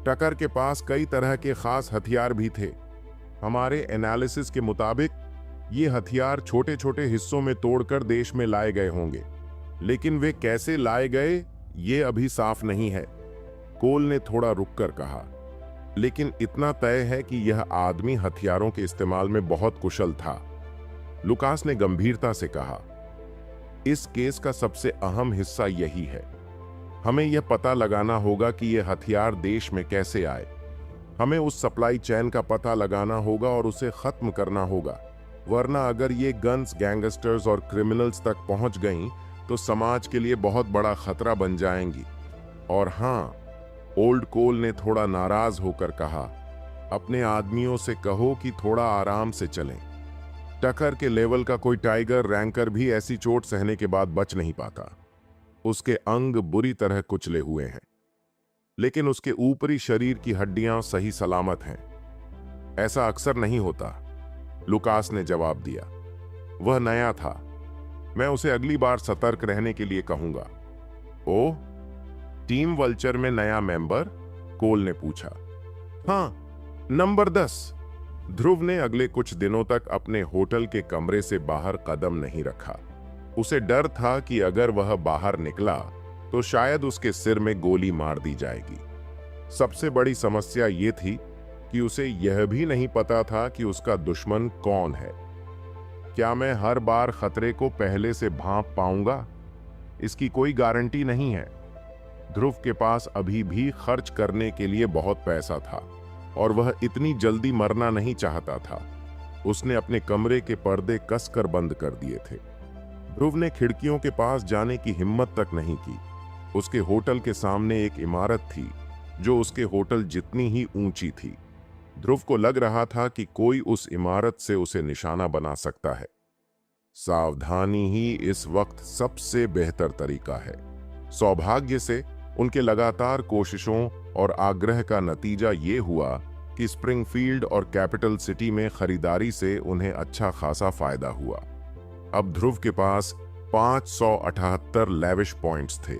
टकर के पास कई तरह के खास हथियार भी थे। हमारे एनालिसिस के मुताबिक ये हथियार छोटे छोटे हिस्सों में तोड़कर देश में लाए गए होंगे, लेकिन वे कैसे लाए गए ये अभी साफ नहीं है। कोल ने थोड़ा रुककर कहा, लेकिन इतना तय है कि यह आदमी हथियारों के इस्तेमाल में बहुत कुशल था। लुकास ने गंभीरता से कहा, इस केस का सबसे अहम हिस्सा यही है। हमें यह पता लगाना होगा कि यह हथियार देश में कैसे आए। हमें उस सप्लाई चेन का पता लगाना होगा और उसे खत्म करना होगा, वरना अगर ये गन्स गैंगस्टर्स और क्रिमिनल्स तक पहुंच गईं तो समाज के लिए बहुत बड़ा खतरा बन जाएंगी। और हाँ, ओल्ड कोल ने थोड़ा नाराज होकर कहा, अपने आदमियों से कहो कि थोड़ा आराम से चलें। टकर के लेवल का कोई टाइगर रैंकर भी ऐसी चोट सहने के बाद बच नहीं पाता। उसके अंग बुरी तरह कुचले हुए हैं, लेकिन उसके ऊपरी शरीर की हड्डियां सही सलामत हैं। ऐसा अक्सर नहीं होता, लुकास ने जवाब दिया। वह नया था, मैं उसे अगली बार सतर्क रहने के लिए कहूंगा। ओह, टीम वल्चर में नया मेंबर? कोल ने पूछा। हाँ, नंबर 10। ध्रुव ने अगले कुछ दिनों तक अपने होटल के कमरे से बाहर कदम नहीं रखा। उसे डर था कि अगर वह बाहर निकला तो शायद उसके सिर में गोली मार दी जाएगी। सबसे बड़ी समस्या ये थी कि उसे यह भी नहीं पता था कि उसका दुश्मन कौन है। क्या मैं हर बार खतरे को पहले से भांप पाऊंगा? इसकी कोई गारंटी नहीं है। ध्रुव के पास अभी भी खर्च करने के लिए बहुत पैसा था और वह इतनी जल्दी मरना नहीं चाहता था। उसने अपने कमरे के पर्दे कसकर बंद कर दिए थे। ध्रुव ने खिड़कियों के पास जाने की हिम्मत तक नहीं की। उसके होटल के सामने एक इमारत थी जो उसके होटल जितनी ही ऊंची थी। ध्रुव को लग रहा था कि कोई उस इमारत से उसे निशाना बना सकता है। सावधानी ही इस वक्त सबसे बेहतर तरीका है। सौभाग्य से उनके लगातार कोशिशों और आग्रह का नतीजा ये हुआ कि स्प्रिंगफील्ड और कैपिटल सिटी में खरीदारी से उन्हें अच्छा खासा फायदा हुआ। अब ध्रुव के पास 578 लेविश पॉइंट्स थे।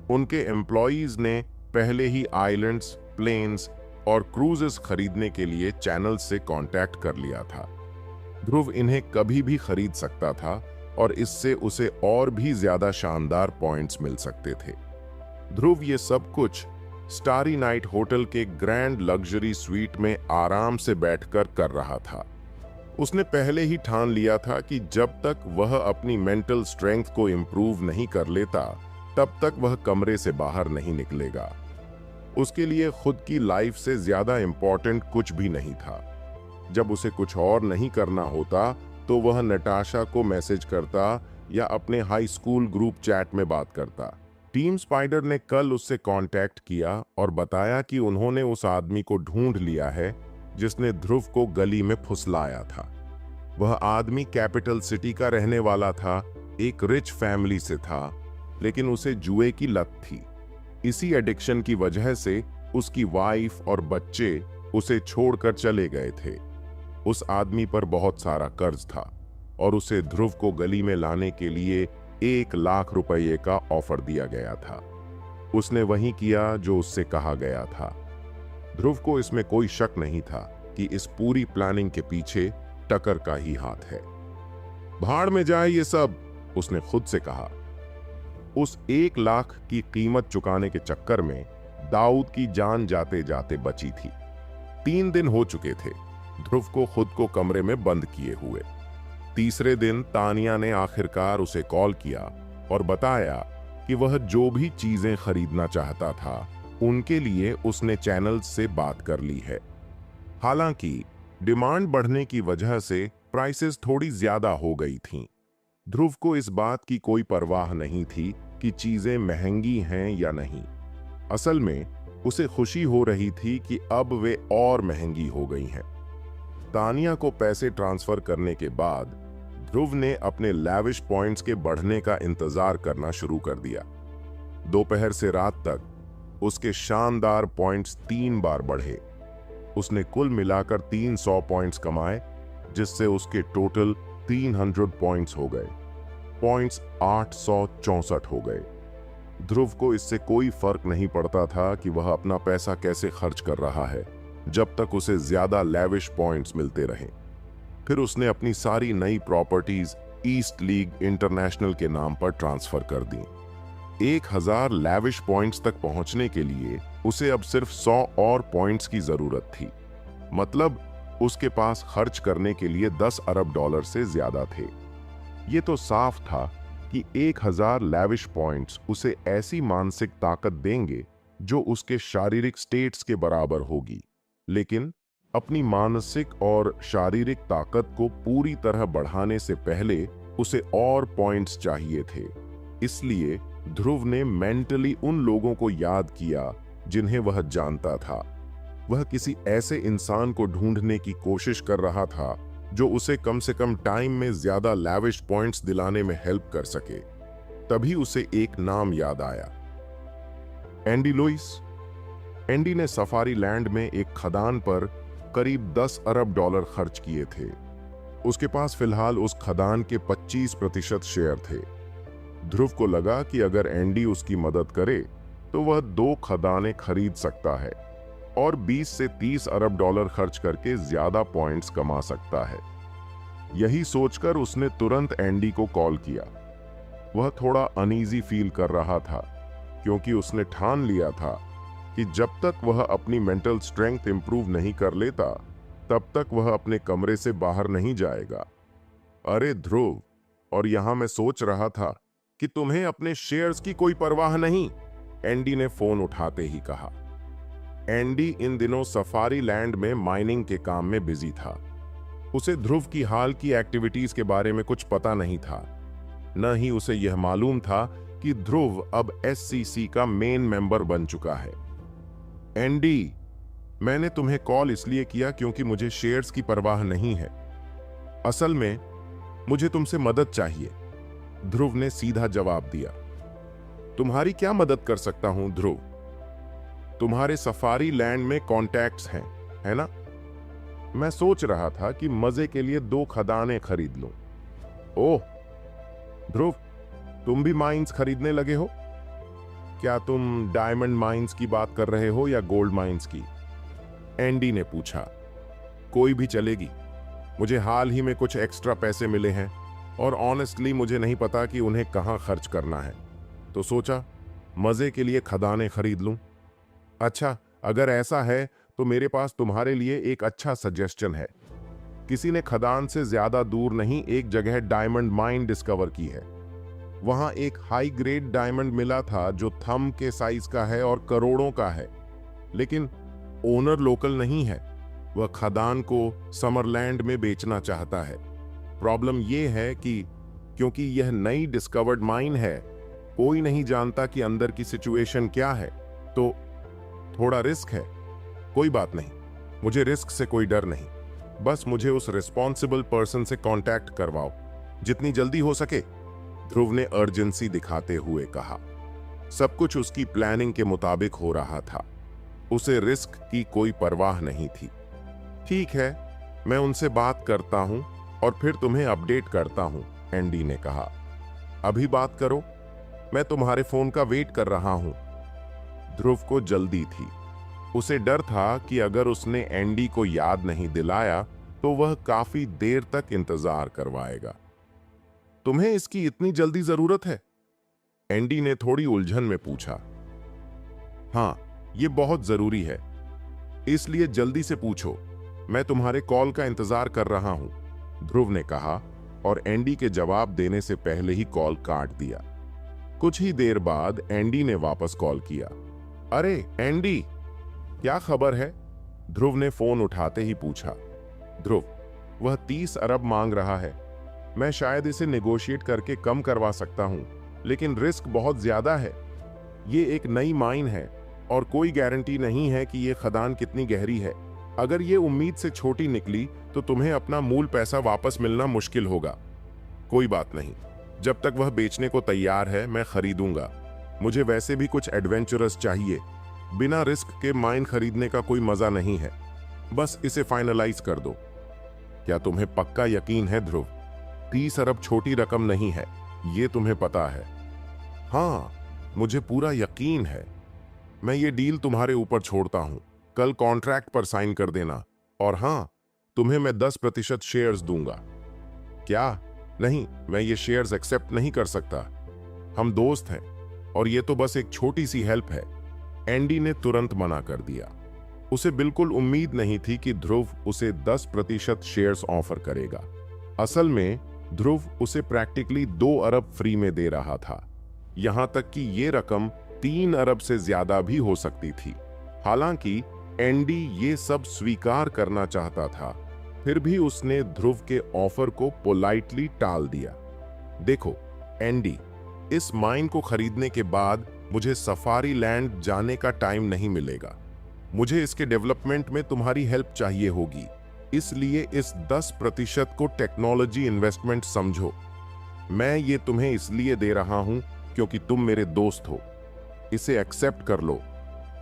उनके एम्प्लॉयज ने पहले ही आइलैंड्स, प्लेन्स और क्रूजेस खरीदने के लिए चैनल से कांटेक्ट कर लिया था। ध्रुव इन्हें कभी भी खरीद सकता था और इससे उसे और भी ज्यादा शानदार पॉइंट्स मिल सकते थे। ध्रुव ये सब कुछ स्टारी नाइट होटल के ग्रैंड लग्जरी स्वीट में आराम से बैठकर कर रहा था। उसने पहले ही ठान लिया था कि जब तक वह अपनी मेंटल स्ट्रेंथ को इंप्रूव नहीं कर लेता, तब तक वह कमरे से बाहर नहीं निकलेगा। उसके लिए खुद की लाइफ से ज्यादा इंपॉर्टेंट कुछ भी नहीं था। जब उसे कुछ और नहीं करना होता तो वह नटाशा को मैसेज करता या अपने हाई स्कूल ग्रुप चैट में बात करता। टीम स्पाइडर ने कल उससे कांटेक्ट किया और बताया कि उन्होंने उस आदमी को ढूंढ लिया है जिसने ध्रुव को गली में फुसलाया था। वह आदमी कैपिटल सिटी का रहने वाला था, एक रिच फैमिली से था, लेकिन उसे जुए की लत थी। इसी एडिक्शन की वजह से उसकी वाइफ और बच्चे उसे छोड़कर चले गए थे। उस आदमी पर बहुत सारा कर्ज था और उसे ध्रुव को गली में लाने के लिए 1 लाख रुपये का ऑफर दिया गया था। उसने वही किया जो उससे कहा गया था। ध्रुव को इसमें कोई शक नहीं था कि इस पूरी प्लानिंग के पीछे टकर का ही हाथ है। भाड़ में जाए ये सब, उसने खुद से कहा। उस 1 लाख की कीमत चुकाने के चक्कर में दाऊद की जान जाते जाते बची थी। 3 दिन हो चुके थे। ध्रुव को खुद को कमरे में बंद किए हुए। तीसरे दिन तानिया ने आखिरकार उसे कॉल किया और बताया कि वह जो भी चीजें खरीदना चाहता था उनके लिए उसने चैनल्स से बात कर ली है। हालांकि डिमांड बढ़ने की वजह से प्राइसेस थोड़ी ज्यादा हो गई थीं। ध्रुव को इस बात की कोई परवाह नहीं थी कि चीजें महंगी हैं या नहीं। असल में उसे खुशी हो रही थी कि अब वे और महंगी हो गई हैं। तानिया को पैसे ट्रांसफर करने के बाद ध्रुव ने अपने लैविश पॉइंट्स के बढ़ने का इंतजार करना शुरू कर दिया। दोपहर से रात तक उसके शानदार पॉइंट्स 3 बार बढ़े। उसने कुल मिलाकर 300 पॉइंट्स कमाए, जिससे उसके टोटल 300 पॉइंट्स हो गए। पॉइंट्स 864 हो गए। ध्रुव को इससे कोई फर्क नहीं पड़ता था कि वह अपना पैसा कैसे खर्च कर रहा है, जब तक उसे ज्यादा लैविश पॉइंट्स मिलते रहें। फिर उसने अपनी सारी नई प्रॉपर्टीज ईस्ट लीग इंटरनेशनल के नाम पर ट्रांसफर कर दी। 1000 लैविश पॉइंट्स तक पहुंचने के लिए उसे अब सिर्फ 100 और पॉइंट्स की जरूरत थी। मतलब उसके पास खर्च करने के लिए 10 अरब डॉलर से ज्यादा थे। ये तो साफ था कि 1000 लैविश पॉइंट्स उसे ऐसी मानसिक ताकत देंगे जो उसके शारीरिक स्टेट्स के बराबर होगी। लेकिन अपनी मानसिक और शारीरिक ताकत को पूरी तरह बढ़ाने से पहले उसे और पॉइंट्स चाहिए थे। इसलिए ध्रुव ने मेंटली उन लोगों को याद किया जिन्हें वह जानता था। वह किसी ऐसे इंसान को ढूंढने की कोशिश कर रहा था जो उसे कम से कम टाइम में ज्यादा लैविश पॉइंट्स दिलाने में हेल्प कर सके। तभी उसे एक नाम याद आया, एंडी लुइस। एंडी ने सफारी लैंड में एक खदान पर करीब 10 अरब डॉलर खर्च किए थे। उसके पास फिलहाल उस खदान के 25% शेयर थे। ध्रुव को लगा कि अगर एंडी उसकी मदद करे तो वह 2 खदानें खरीद सकता है और 20 से 30 अरब डॉलर खर्च करके ज्यादा पॉइंट्स कमा सकता है। यही सोचकर उसने तुरंत एंडी को कॉल किया। वह थोड़ा अनईजी फील कर रहा था, क्योंकि उसने ठान लिया था कि जब तक वह अपनी मेंटल स्ट्रेंथ इंप्रूव नहीं कर लेता तब तक वह अपने कमरे से बाहर नहीं जाएगा। अरे ध्रुव, और यहां मैं सोच रहा था कि तुम्हें अपने शेयर्स की कोई परवाह नहीं, एंडी ने फोन उठाते ही कहा। एंडी इन दिनों सफारी लैंड में माइनिंग के काम में बिजी था। उसे ध्रुव की हाल की एक्टिविटीज के बारे में कुछ पता नहीं था। न ही उसे यह मालूम था कि ध्रुव अब एससीसी का मेन मेंबर बन चुका है। एंडी, मैंने तुम्हें कॉल इसलिए किया क्योंकि मुझे शेयर्स की परवाह नहीं है। असल में मुझे तुमसे मदद चाहिए, ध्रुव ने सीधा जवाब दिया। तुम्हारी क्या मदद कर सकता हूं ध्रुव? तुम्हारे सफारी लैंड में कॉन्टैक्ट्स हैं, है ना? मैं सोच रहा था कि मजे के लिए 2 खदानें खरीद लूं। ओह ध्रुव, तुम भी माइंस खरीदने लगे हो? क्या तुम डायमंड माइंस की बात कर रहे हो या गोल्ड माइंस की? एंडी ने पूछा। कोई भी चलेगी। मुझे हाल ही में कुछ एक्स्ट्रा पैसे मिले हैं और ऑनेस्टली मुझे नहीं पता कि उन्हें कहां खर्च करना है, तो सोचा मजे के लिए खदानें खरीद लूं। अच्छा, अगर ऐसा है तो मेरे पास तुम्हारे लिए एक अच्छा सजेशन है। किसी ने खदान से ज्यादा दूर नहीं एक जगह डायमंड माइन डिस्कवर की है। वहां एक हाई ग्रेड डायमंड मिला था जो थंब के साइज का है और करोड़ों का है, लेकिन ओनर लोकल नहीं है। वह खदान को समरलैंड में बेचना चाहता है। प्रॉब्लम यह है कि क्योंकि यह नई डिस्कवर्ड माइन है, कोई नहीं जानता कि अंदर की सिचुएशन क्या है, तो थोड़ा रिस्क है। कोई बात नहीं, मुझे रिस्क से कोई डर नहीं। बस मुझे उस रिस्पॉन्सिबल पर्सन से कांटेक्ट करवाओ, जितनी जल्दी हो सके, ध्रुव ने अर्जेंसी दिखाते हुए कहा। सब कुछ उसकी प्लानिंग के मुताबिक हो रहा था। उसे रिस्क की कोई परवाह नहीं थी। ठीक है, मैं उनसे बात करता हूं और फिर तुम्हें अपडेट करता हूं, एंडी ने कहा। अभी बात करो, मैं तुम्हारे फोन का वेट कर रहा हूं। ध्रुव को जल्दी थी। उसे डर था कि अगर उसने एंडी को याद नहीं दिलाया तो वह काफी देर तक इंतजार करवाएगा। तुम्हें इसकी इतनी जल्दी जरूरत है? एंडी ने थोड़ी उलझन में पूछा। हाँ, ये बहुत जरूरी है, इसलिए जल्दी से पूछो। मैं तुम्हारे कॉल का इंतजार कर रहा हूं, ध्रुव ने कहा और एंडी के जवाब देने से पहले ही कॉल काट दिया। कुछ ही देर बाद एंडी ने वापस कॉल किया। अरे एंडी, क्या खबर है? ध्रुव ने फोन उठाते ही पूछा। ध्रुव, वह 30 अरब मांग रहा है। मैं शायद इसे नेगोशिएट करके कम करवा सकता हूं, लेकिन रिस्क बहुत ज्यादा है। ये एक नई माइन है और कोई गारंटी नहीं है कि ये खदान कितनी गहरी है। अगर ये उम्मीद से छोटी निकली तो तुम्हें अपना मूल पैसा वापस मिलना मुश्किल होगा। कोई बात नहीं, जब तक वह बेचने को तैयार है मैं खरीदूंगा। मुझे वैसे भी कुछ एडवेंचरस चाहिए। बिना रिस्क के माइन खरीदने का कोई मजा नहीं है। बस इसे फाइनलाइज कर दो। क्या तुम्हें पक्का यकीन है ध्रुव? 30 अरब छोटी रकम नहीं है, ये तुम्हें पता है। हाँ, मुझे पूरा यकीन है। मैं ये डील तुम्हारे ऊपर छोड़ता हूं। कल कॉन्ट्रैक्ट पर साइन कर देना। और हाँ, तुम्हें मैं 10% शेयर्स दूंगा। क्या? नहीं, मैं ये शेयर्स एक्सेप्ट नहीं कर सकता। हम दोस्त हैं और ये तो बस एक छोटी सी हेल्प है। एंडी ने तुरंत मना कर दिया। उसे बिल्कुल उम्मीद नहीं थी कि ध्रुव उसे 10% शेयर्स ऑफर करेगा। असल में ध्रुव उसे प्रैक्टिकली 2 अरब फ्री में दे रहा था। यहां तक कि ये रकम 3 अरब से ज्यादा भी हो सकती थी। हालांकि एंडी ये सब स्वीकार करना चाहता था, फिर भी उसने ध्रुव के ऑफर को पोलाइटली टाल दिया। देखो एंडी, इस माइन को खरीदने के बाद मुझे सफारी लैंड जाने का टाइम नहीं मिलेगा। मुझे इसके डेवलपमेंट में तुम्हारी हेल्प चाहिए होगी, इसलिए इस 10% को टेक्नोलॉजी इन्वेस्टमेंट समझो। मैं ये तुम्हें इसलिए दे रहा हूं क्योंकि तुम मेरे दोस्त हो। इसे एक्सेप्ट कर लो,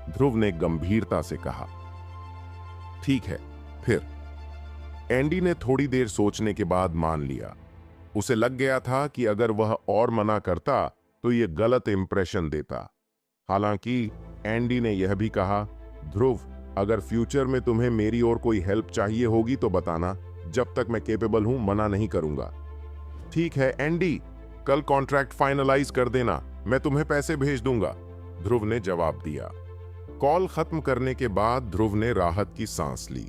ध्रुव ने गंभीरता से कहा। ठीक है, फिर। एंडी ने थोड़ी देर सोचने के बाद मान लिया। उसे लग गया था कि अगर वह और मना करता तो यह गलत इंप्रेशन देता। हालांकि एंडी ने यह भी कहा, ध्रुव, अगर फ्यूचर में तुम्हें मेरी और कोई हेल्प चाहिए होगी तो बताना। जब तक मैं केपेबल हूं मना नहीं करूंगा। ठीक है एंडी, कल कॉन्ट्रैक्ट फाइनलाइज कर देना, मैं तुम्हें पैसे भेज दूंगा, ध्रुव ने जवाब दिया। कॉल खत्म करने के बाद ध्रुव ने राहत की सांस ली।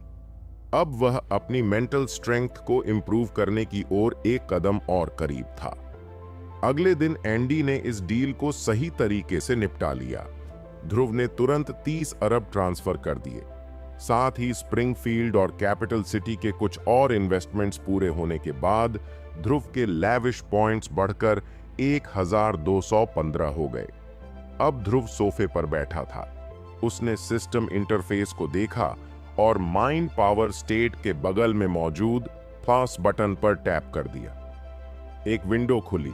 अब वह अपनी मेंटल स्ट्रेंथ को इंप्रूव करने की ओर एक कदम और करीब था। अगले दिन एंडी ने इस डील को सही तरीके से निपटा लिया। ध्रुव ने तुरंत 30 अरब ट्रांसफर कर दिए। साथ ही स्प्रिंगफील्ड और कैपिटल सिटी के कुछ और इन्वेस्टमेंट्स पूरे होने के बाद ध्रुव के लैविश पॉइंट्स बढ़कर 1215 हो गए। अब ध्रुव सोफे पर बैठा था। उसने सिस्टम इंटरफेस को देखा और माइंड पावर स्टेट के बगल में मौजूद प्लस बटन पर टैप कर दिया। एक विंडो खुली।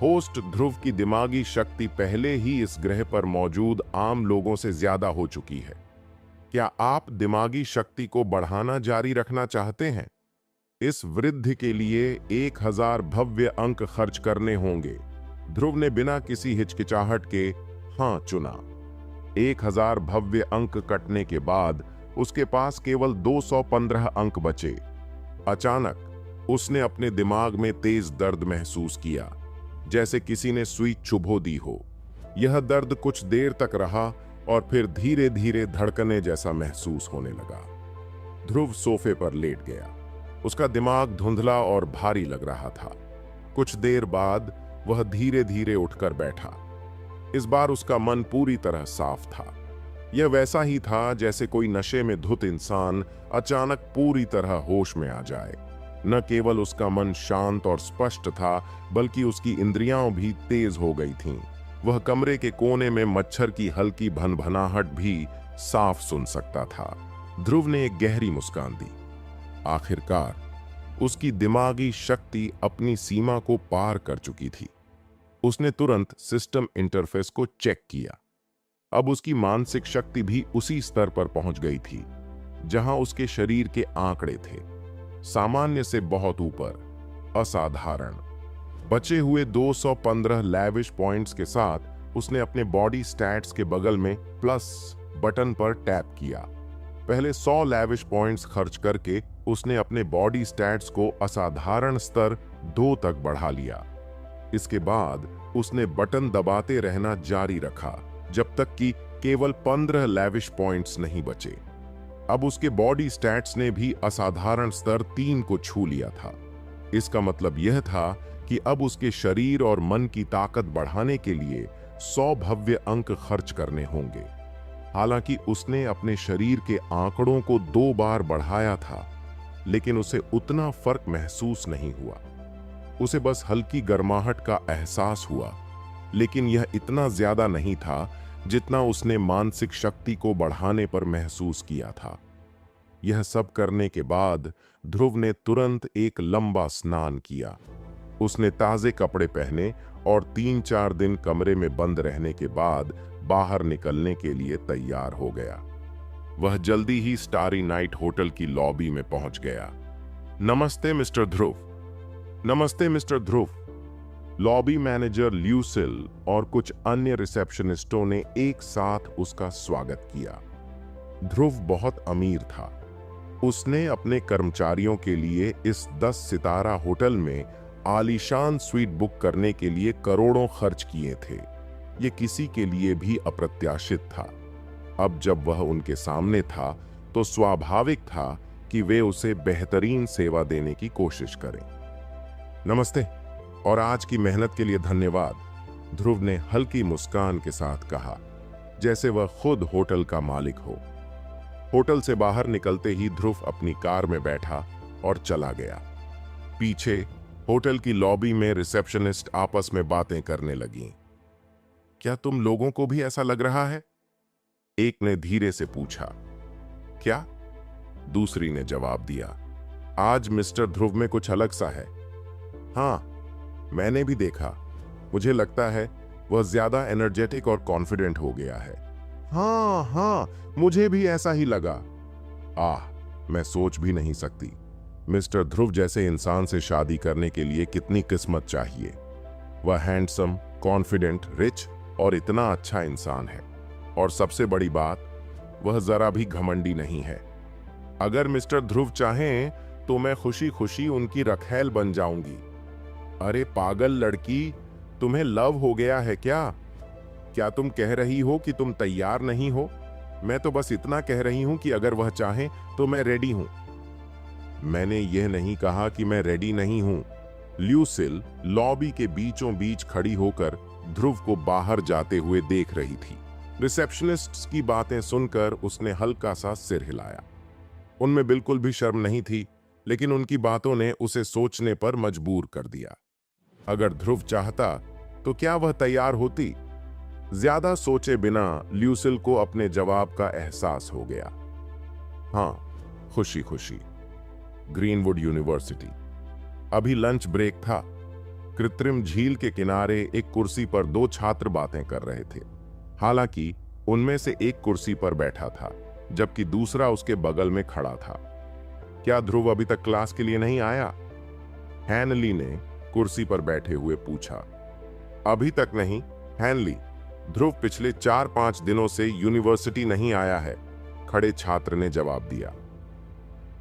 होस्ट ध्रुव की दिमागी शक्ति पहले ही इस ग्रह पर मौजूद आम लोगों से ज्यादा हो चुकी है। क्या आप दिमागी शक्ति को बढ़ाना जारी रखना चाहते हैं? इस वृद्धि के लिए 1000 भव्य अंक खर्च करने होंगे। ध्रुव ने बिना किसी हिचकिचाहट के हां चुना। 1000 भव्य अंक कटने के बाद उसके पास केवल 215 अंक बचे। अचानक उसने अपने दिमाग में तेज दर्द महसूस किया, जैसे किसी ने सुई चुभो दी हो। यह दर्द कुछ देर तक रहा और फिर धीरे धीरे धड़कने जैसा महसूस होने लगा। ध्रुव सोफे पर लेट गया। उसका दिमाग धुंधला और भारी लग रहा था। कुछ देर बाद वह धीरे धीरे उठकर बैठा। इस बार उसका मन पूरी तरह साफ था। यह वैसा ही था जैसे कोई नशे में धुत इंसान अचानक पूरी तरह होश में आ जाए। न केवल उसका मन शांत और स्पष्ट था, बल्कि उसकी इंद्रियां भी तेज हो गई थीं। वह कमरे के कोने में मच्छर की हल्की भनभनाहट भी साफ सुन सकता था। ध्रुव ने एक गहरी मुस्कान दी। आखिरकार उसकी दिमागी शक्ति अपनी सीमा को पार कर चुकी थी। उसने तुरंत सिस्टम इंटरफेस को चेक किया। अब उसकी मानसिक शक्ति भी उसी स्तर पर पहुंच गई थी जहां उसके शरीर के आंकड़े थे, सामान्य से बहुत ऊपर, असाधारण। बचे हुए 215 लैविश पॉइंट्स के साथ उसने अपने बॉडी स्टैट्स के बगल में प्लस बटन पर टैप किया। पहले 100 लैविश पॉइंट्स खर्च करके उसने अपने बॉडी स्टैट्स को असाधारण स्तर 2 तक बढ़ा लिया। इसके बाद उसने बटन दबाते रहना जारी रखा जब तक कि केवल 15 लैविश पॉइंट्स नहीं बचे। अब उसके बॉडी स्टैट्स ने भी असाधारण स्तर 3 को छू लिया था। इसका मतलब यह था कि अब उसके शरीर और मन की ताकत बढ़ाने के लिए 100 भव्य अंक खर्च करने होंगे। हालांकि उसने अपने शरीर के आंकड़ों को 2 बार बढ़ाया था, लेकिन उसे उतना फर्क महसूस नहीं हुआ। उसे बस हल्की गर्माहट का एहसास हुआ, लेकिन यह इतना ज्यादा नहीं था जितना उसने मानसिक शक्ति को बढ़ाने पर महसूस किया था। यह सब करने के बाद ध्रुव ने तुरंत एक लंबा स्नान किया। उसने ताजे कपड़े पहने और 3-4 दिन कमरे में बंद रहने के बाद बाहर निकलने के लिए तैयार हो गया। वह जल्दी ही स्टारी नाइट होटल की लॉबी में पहुंच गया। नमस्ते मिस्टर ध्रुव। नमस्ते मिस्टर ध्रुव। लॉबी मैनेजर ल्यूसिल और कुछ अन्य रिसेप्शनिस्टों ने एक साथ उसका स्वागत किया। ध्रुव बहुत अमीर था। उसने अपने कर्मचारियों के लिए इस 10 सितारा होटल में आलीशान स्वीट बुक करने के लिए करोड़ों खर्च किए थे। ये किसी के लिए भी अप्रत्याशित था। अब जब वह उनके सामने था तो स्वाभाविक था कि वे उसे बेहतरीन सेवा देने की कोशिश करें। नमस्ते और आज की मेहनत के लिए धन्यवाद, ध्रुव ने हल्की मुस्कान के साथ कहा, जैसे वह खुद होटल का मालिक हो। होटल से बाहर निकलते ही ध्रुव अपनी कार में बैठा और चला गया। पीछे होटल की लॉबी में रिसेप्शनिस्ट आपस में बातें करने लगीं। क्या तुम लोगों को भी ऐसा लग रहा है? एक ने धीरे से पूछा। क्या? दूसरी ने जवाब दिया, आज मिस्टर ध्रुव में कुछ अलग सा है। हाँ, मैंने भी देखा। मुझे लगता है वह ज्यादा एनर्जेटिक और कॉन्फिडेंट हो गया है। हाँ, मुझे भी ऐसा ही लगा। मैं सोच भी नहीं सकती। मिस्टर ध्रुव जैसे इंसान से शादी करने के लिए कितनी किस्मत चाहिए। वह हैंडसम, कॉन्फिडेंट, रिच और इतना अच्छा इंसान है। और सबसे बड़ी बात, वह जरा भी घमंडी नहीं है। अगर मिस्टर ध्रुव चाहें तो मैं खुशी खुशी उनकी रखैल बन जाऊंगी। अरे पागल लड़की, तुम्हें लव हो गया है क्या? क्या तुम कह रही हो कि तुम तैयार नहीं हो? मैं तो बस इतना कह रही हूं कि अगर वह चाहे तो मैं रेडी हूं। मैंने यह नहीं कहा कि मैं रेडी नहीं हूं। ल्यूसिल लॉबी के बीचों बीच खड़ी होकर ध्रुव को बाहर जाते हुए देख रही थी। रिसेप्शनिस्ट की बातें सुनकर उसने हल्का सा सिर हिलाया। उनमें बिल्कुल भी शर्म नहीं थी, लेकिन उनकी बातों ने उसे सोचने पर मजबूर कर दिया। अगर ध्रुव चाहता तो क्या वह तैयार होती? ज्यादा सोचे बिना ल्यूसिल को अपने जवाब का एहसास हो गया। हाँ, खुशी खुशी। Greenwood university. अभी लंच ब्रेक था। कृत्रिम झील के किनारे एक कुर्सी पर 2 छात्र बातें कर रहे थे। हालांकि उनमें से एक कुर्सी पर बैठा था, जबकि दूसरा उसके बगल में खड़ा था। क्या ध्रुव अभी तक क्लास के लिए नहीं आया? हैनली ने कुर्सी पर बैठे हुए पूछा। अभी तक नहीं, हैनली। ध्रुव पिछले 4-5 दिनों से यूनिवर्सिटी नहीं आया है, खड़े छात्र ने जवाब दिया।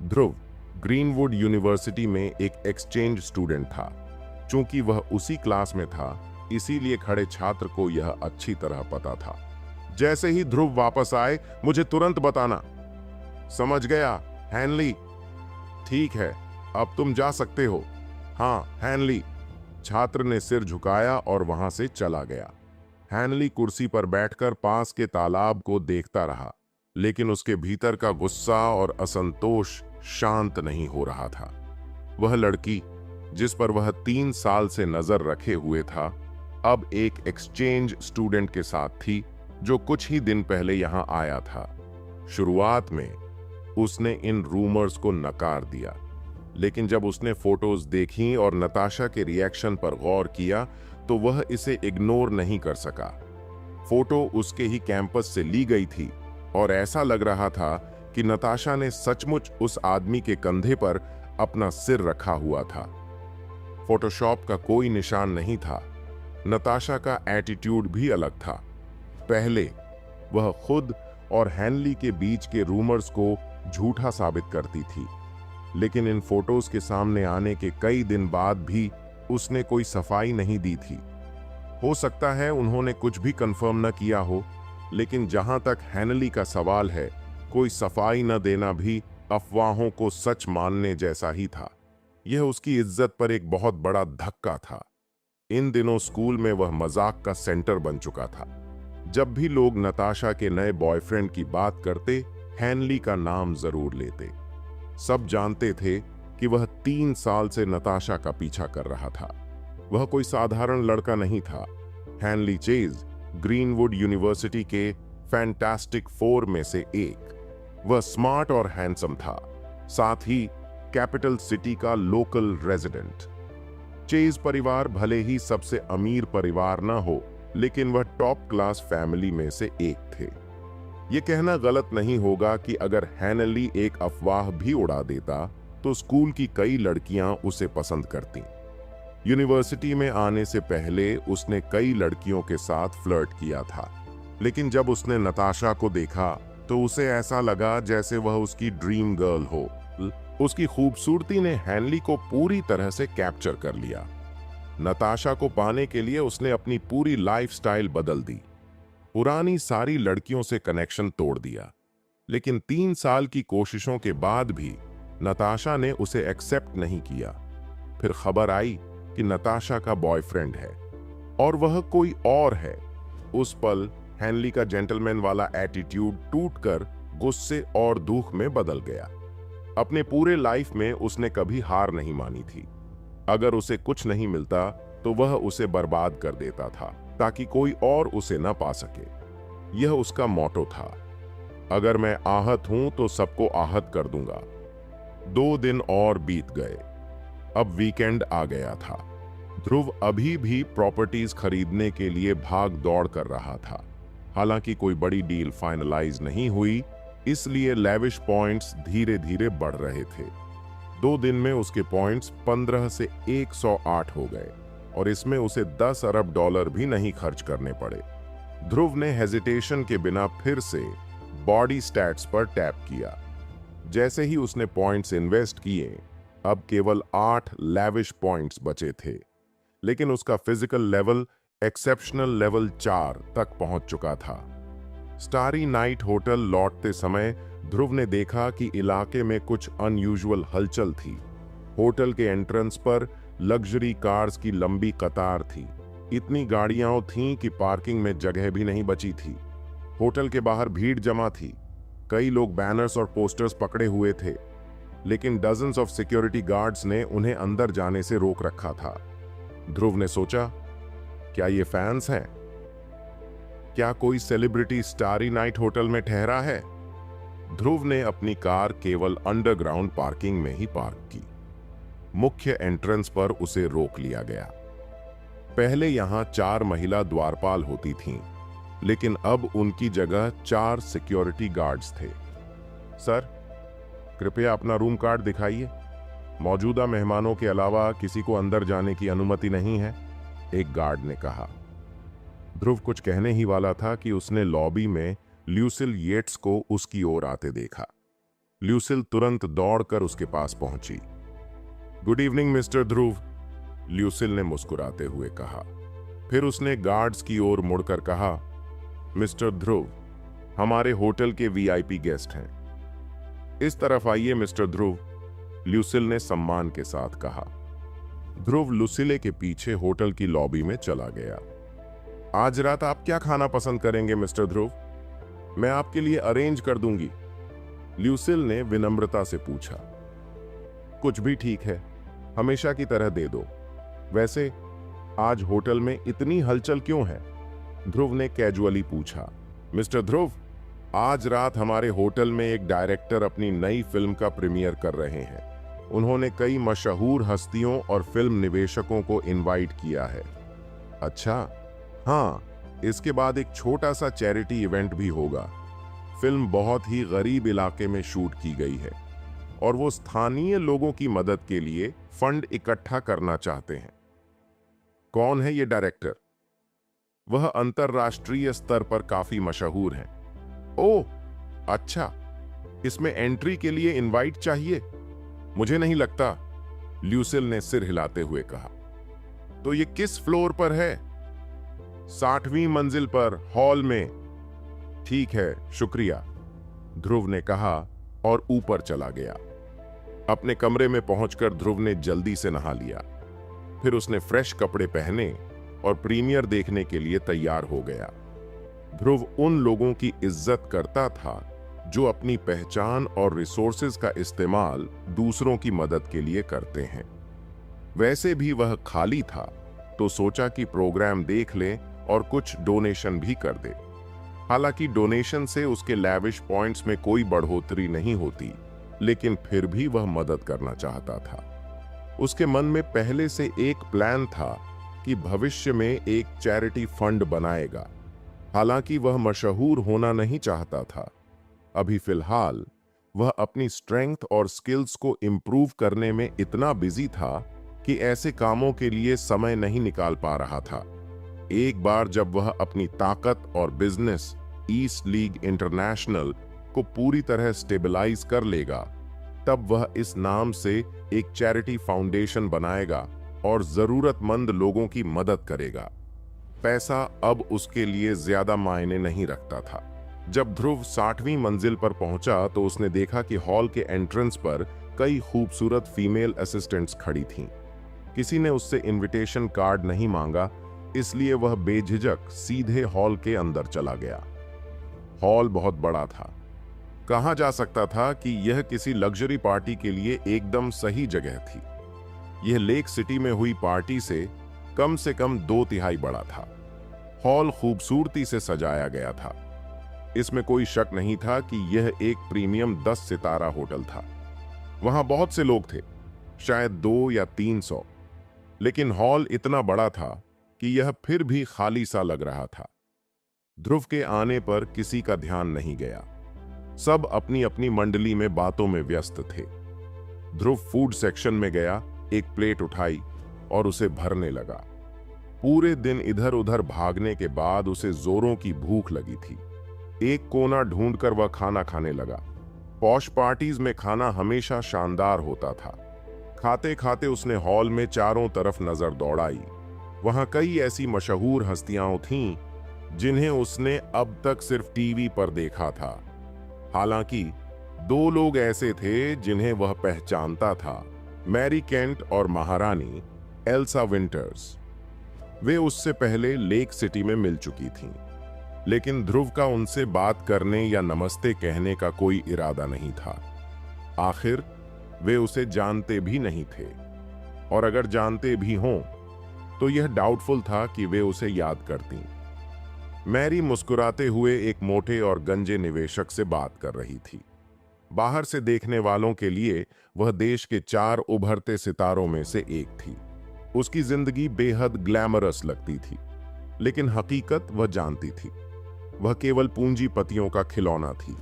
ध्रुव ग्रीनवुड यूनिवर्सिटी में एक एक्सचेंज स्टूडेंट था। चूंकि वह उसी क्लास में था, इसीलिए खड़े छात्र को यह अच्छी तरह पता था। जैसे ही ध्रुव वापस आए, मुझे तुरंत बताना। समझ गया, हैनली। ठीक है, अब तुम जा सकते हो। हाँ, हैनली। छात्र ने सिर झुकाया और वहां से चला गया। हैनली कुर्सी पर बैठकर पास के तालाब को देखता रहा, लेकिन उसके भीतर का गुस्सा और असंतोष शांत नहीं हो रहा था। वह लड़की जिस पर वह 3 साल से नजर रखे हुए था, अब एक एक्सचेंज स्टूडेंट के साथ थी जो कुछ ही दिन पहले यहां आया था। शुरुआत में उसने इन रूमर्स को नकार दिया, लेकिन जब उसने फोटोज देखी और नताशा के रिएक्शन पर गौर किया तो वह इसे इग्नोर नहीं कर सका। फोटो उसके ही कैंपस से ली गई थी और ऐसा लग रहा था कि नताशा ने सचमुच उस आदमी के कंधे पर अपना सिर रखा हुआ था। फोटोशॉप का कोई निशान नहीं था। नताशा का एटीट्यूड भी अलग था। पहले वह खुद और हैनली के बीच के रूमर्स को झूठा साबित करती थी, लेकिन इन फोटोज के सामने आने के कई दिन बाद भी उसने कोई सफाई नहीं दी थी। हो सकता है उन्होंने कुछ भी कंफर्म न किया हो, लेकिन जहां तक हैनली का सवाल है, कोई सफाई न देना भी अफवाहों को सच मानने जैसा ही था। यह उसकी इज्जत पर एक बहुत बड़ा धक्का था। इन दिनों स्कूल में वह मजाक का सेंटर बन चुका था। जब भी लोग नताशा के नए बॉयफ्रेंड की बात करते, हेनली का नाम जरूर लेते। सब जानते थे कि वह 3 साल से नताशा का पीछा कर रहा था। वह कोई साधारण लड़का नहीं था। हेनली चेज ग्रीनवुड यूनिवर्सिटी के फैंटास्टिक 4 में से एक। वह स्मार्ट और हैंडसम था, साथ ही कैपिटल सिटी का लोकल रेजिडेंट। चेज परिवार भले ही सबसे अमीर परिवार ना हो, लेकिन वह टॉप क्लास फैमिली में से एक थे। यह कहना गलत नहीं होगा कि अगर हेनली एक अफवाह भी उड़ा देता तो स्कूल की कई लड़कियां उसे पसंद करतीं। यूनिवर्सिटी में आने से पहले उसने कई लड़कियों के साथ फ्लर्ट किया था, लेकिन जब उसने नताशा को देखा तो उसे ऐसा लगा जैसे वह उसकी ड्रीम गर्ल हो। उसकी खूबसूरती ने हेनली को पूरी तरह से कैप्चर कर लिया। नताशा को पाने के लिए उसने अपनी पूरी लाइफस्टाइल बदल दी, पुरानी सारी लड़कियों से कनेक्शन तोड़ दिया। लेकिन 3 साल की कोशिशों के बाद भी नताशा ने उसे एक्सेप्ट नहीं किया। फिर खबर आई कि नताशा का बॉयफ्रेंड है और वह कोई और है। उस पल हेनली का जेंटलमैन वाला एटीट्यूड टूटकर गुस्से और दुख में बदल गया। अपने पूरे लाइफ में उसने कभी हार नहीं मानी थी। अगर उसे कुछ नहीं मिलता तो वह उसे बर्बाद कर देता था ताकि कोई और उसे न पा सके। यह उसका मोटो था, अगर मैं आहत हूं तो सबको आहत कर दूंगा। 2 दिन और बीत गए। अब वीकेंड आ गया था। ध्रुव अभी भी प्रॉपर्टीज खरीदने के लिए भाग दौड़ कर रहा था। हालांकि कोई बड़ी डील फाइनलाइज नहीं हुई, इसलिए लेविश पॉइंट्स धीरे धीरे बढ़ रहे थे। 2 दिन में उसके पॉइंट्स 15 से 108 हो गए और इसमें उसे $10 अरब भी नहीं खर्च करने पड़े। ध्रुव ने हेजिटेशन के बिना फिर से बॉडी स्टैट्स पर टैप किया। जैसे ही उसने पॉइंट्स इन्वेस्ट किए, अब केवल 8 लेविश पॉइंट्स बचे थे, लेकिन उसका फिजिकल लेवल एक्सेप्शनल लेवल 4 तक पहुंच चुका था। स्टारी नाइट होटल लौटते समय ध्रुव ने देखा कि इलाके में कुछ अनयूजुअल हलचल थी। होटल के एंट्रेंस पर लग्जरी कार्स की लंबी कतार थी। इतनी गाड़ियां थीं कि पार्किंग में जगह भी नहीं बची थी। होटल के बाहर भीड़ जमा थी। कई लोग बैनर्स और पोस्टर्स पकड़े हुए थे, लेकिन डजन्स ऑफ सिक्योरिटी गार्ड्स ने उन्हें अंदर जाने से रोक रखा था। ध्रुव ने सोचा, क्या ये फैंस हैं? क्या कोई सेलिब्रिटी स्टारी नाइट होटल में ठहरा है? ध्रुव ने अपनी कार केवल अंडरग्राउंड पार्किंग में ही पार्क की। मुख्य एंट्रेंस पर उसे रोक लिया गया। पहले यहां 4 महिला द्वारपाल होती थीं, लेकिन अब उनकी जगह 4 सिक्योरिटी गार्ड्स थे। सर, कृपया अपना रूम कार्ड दिखाइए। मौजूदा मेहमानों के अलावा किसी को अंदर जाने की अनुमति नहीं है, एक गार्ड ने कहा। ध्रुव कुछ कहने ही वाला था कि उसने लॉबी में ल्यूसिल येट्स को उसकी ओर आते देखा। ल्यूसिल तुरंत दौड़कर उसके पास पहुंची। गुड इवनिंग मिस्टर ध्रुव, ल्यूसिल ने मुस्कुराते हुए कहा। फिर उसने गार्ड्स की ओर मुड़कर कहा, मिस्टर ध्रुव, हमारे होटल के वीआईपी गेस्ट हैं। इस तरफ आइए मिस्टर ध्रुव, ल्यूसिल ने सम्मान के साथ कहा। ध्रुव लुसिले के पीछे होटल की लॉबी में चला गया। आज रात आप क्या खाना पसंद करेंगे मिस्टर ध्रुव? मैं आपके लिए अरेंज कर दूंगी, ल्यूसिल ने विनम्रता से पूछा। कुछ भी ठीक है, हमेशा की तरह दे दो। वैसे आज होटल में इतनी हलचल क्यों है? ध्रुव ने कैजुअली पूछा। मिस्टर ध्रुव, आज रात हमारे होटल में एक डायरेक्टर अपनी नई फिल्म का प्रीमियर कर रहे हैं। उन्होंने कई मशहूर हस्तियों और फिल्म निवेशकों को इनवाइट किया है। अच्छा, हाँ, इसके बाद एक छोटा सा चैरिटी इवेंट भी होगा। फिल्म बहुत ही गरीब इलाके में शूट की गई है और वो स्थानीय लोगों की मदद के लिए फंड इकट्ठा करना चाहते हैं। कौन है ये डायरेक्टर? वह अंतरराष्ट्रीय स्तर पर काफी मशहूर हैं। ओह, अच्छा, इसमें एंट्री के लिए इनवाइट चाहिए? मुझे नहीं लगता, ल्यूसिल ने सिर हिलाते हुए कहा। तो ये किस फ्लोर पर है? 60वीं मंजिल पर, हॉल में। ठीक है, शुक्रिया, ध्रुव ने कहा और ऊपर चला गया। अपने कमरे में पहुंचकर ध्रुव ने जल्दी से नहा लिया। फिर उसने फ्रेश कपड़े पहने और प्रीमियर देखने के लिए तैयार हो गया। ध्रुव उन लोगों की इज्जत करता था जो अपनी पहचान और रिसोर्सेज का इस्तेमाल दूसरों की मदद के लिए करते हैं। वैसे भी वह खाली था तो सोचा कि प्रोग्राम देख ले और कुछ डोनेशन भी कर दे। हालांकि डोनेशन से उसके लैविश पॉइंट्स में कोई बढ़ोतरी नहीं होती, लेकिन फिर भी वह मदद करना चाहता था। उसके मन में पहले से एक प्लान था कि भविष्य में एक चैरिटी फंड बनाएगा। हालांकि वह मशहूर होना नहीं चाहता था। अभी फिलहाल वह अपनी स्ट्रेंथ और स्किल्स को इम्प्रूव करने में इतना बिजी था कि ऐसे कामों के लिए समय नहीं निकाल पा रहा था। एक बार जब वह अपनी ताकत और बिजनेस ईस्ट लीग इंटरनेशनल को पूरी तरह स्टेबलाइज कर लेगा, तब वह इस नाम से एक चैरिटी फाउंडेशन बनाएगा और जरूरतमंद लोगों की मदद करेगा। पैसा अब उसके लिए ज्यादा मायने नहीं रखता था। जब ध्रुव 60वीं मंजिल पर पहुंचा तो उसने देखा कि हॉल के एंट्रेंस पर कई खूबसूरत फीमेल असिस्टेंट्स खड़ी थीं। किसी ने उससे इनविटेशन कार्ड नहीं मांगा, इसलिए वह बेझिझक सीधे हॉल के अंदर चला गया। हॉल बहुत बड़ा था। कहा जा सकता था कि यह किसी लग्जरी पार्टी के लिए एकदम सही जगह थी। यह लेक सिटी में हुई पार्टी से कम 2/3 बड़ा था। हॉल खूबसूरती से सजाया गया था। इसमें कोई शक नहीं था कि यह एक प्रीमियम 10 सितारा होटल था। वहां बहुत से लोग थे, शायद 200 या 300, लेकिन हॉल इतना बड़ा था कि यह फिर भी खाली सा लग रहा था। ध्रुव के आने पर किसी का ध्यान नहीं गया। सब अपनी अपनी मंडली में बातों में व्यस्त थे। ध्रुव फूड सेक्शन में गया, एक प्लेट उठाई और उसे भरने लगा। पूरे दिन इधर उधर भागने के बाद उसे जोरों की भूख लगी थी। एक कोना ढूंढकर वह खाना खाने लगा। पॉश पार्टीज में खाना हमेशा शानदार होता था। खाते खाते उसने हॉल में चारों तरफ नजर दौड़ाई। वहां कई ऐसी मशहूर हस्तियां थीं जिन्हें उसने अब तक सिर्फ टीवी पर देखा था। हालांकि 2 लोग ऐसे थे जिन्हें वह पहचानता था, मैरी केंट और महारानी एल्सा विंटर्स। वे उससे पहले लेक सिटी में मिल चुकी थीं, लेकिन ध्रुव का उनसे बात करने या नमस्ते कहने का कोई इरादा नहीं था। आखिर वे उसे जानते भी नहीं थे, और अगर जानते भी हों तो यह डाउटफुल था कि वे उसे याद करतीं। मैरी मुस्कुराते हुए एक मोटे और गंजे निवेशक से बात कर रही थी। बाहर से देखने वालों के लिए वह देश के 4 उभरते सितारों में से एक थी। उसकी जिंदगी बेहद ग्लैमरस लगती थी, लेकिन हकीकत वह जानती थी। वह केवल पूंजीपतियों का खिलौना थी।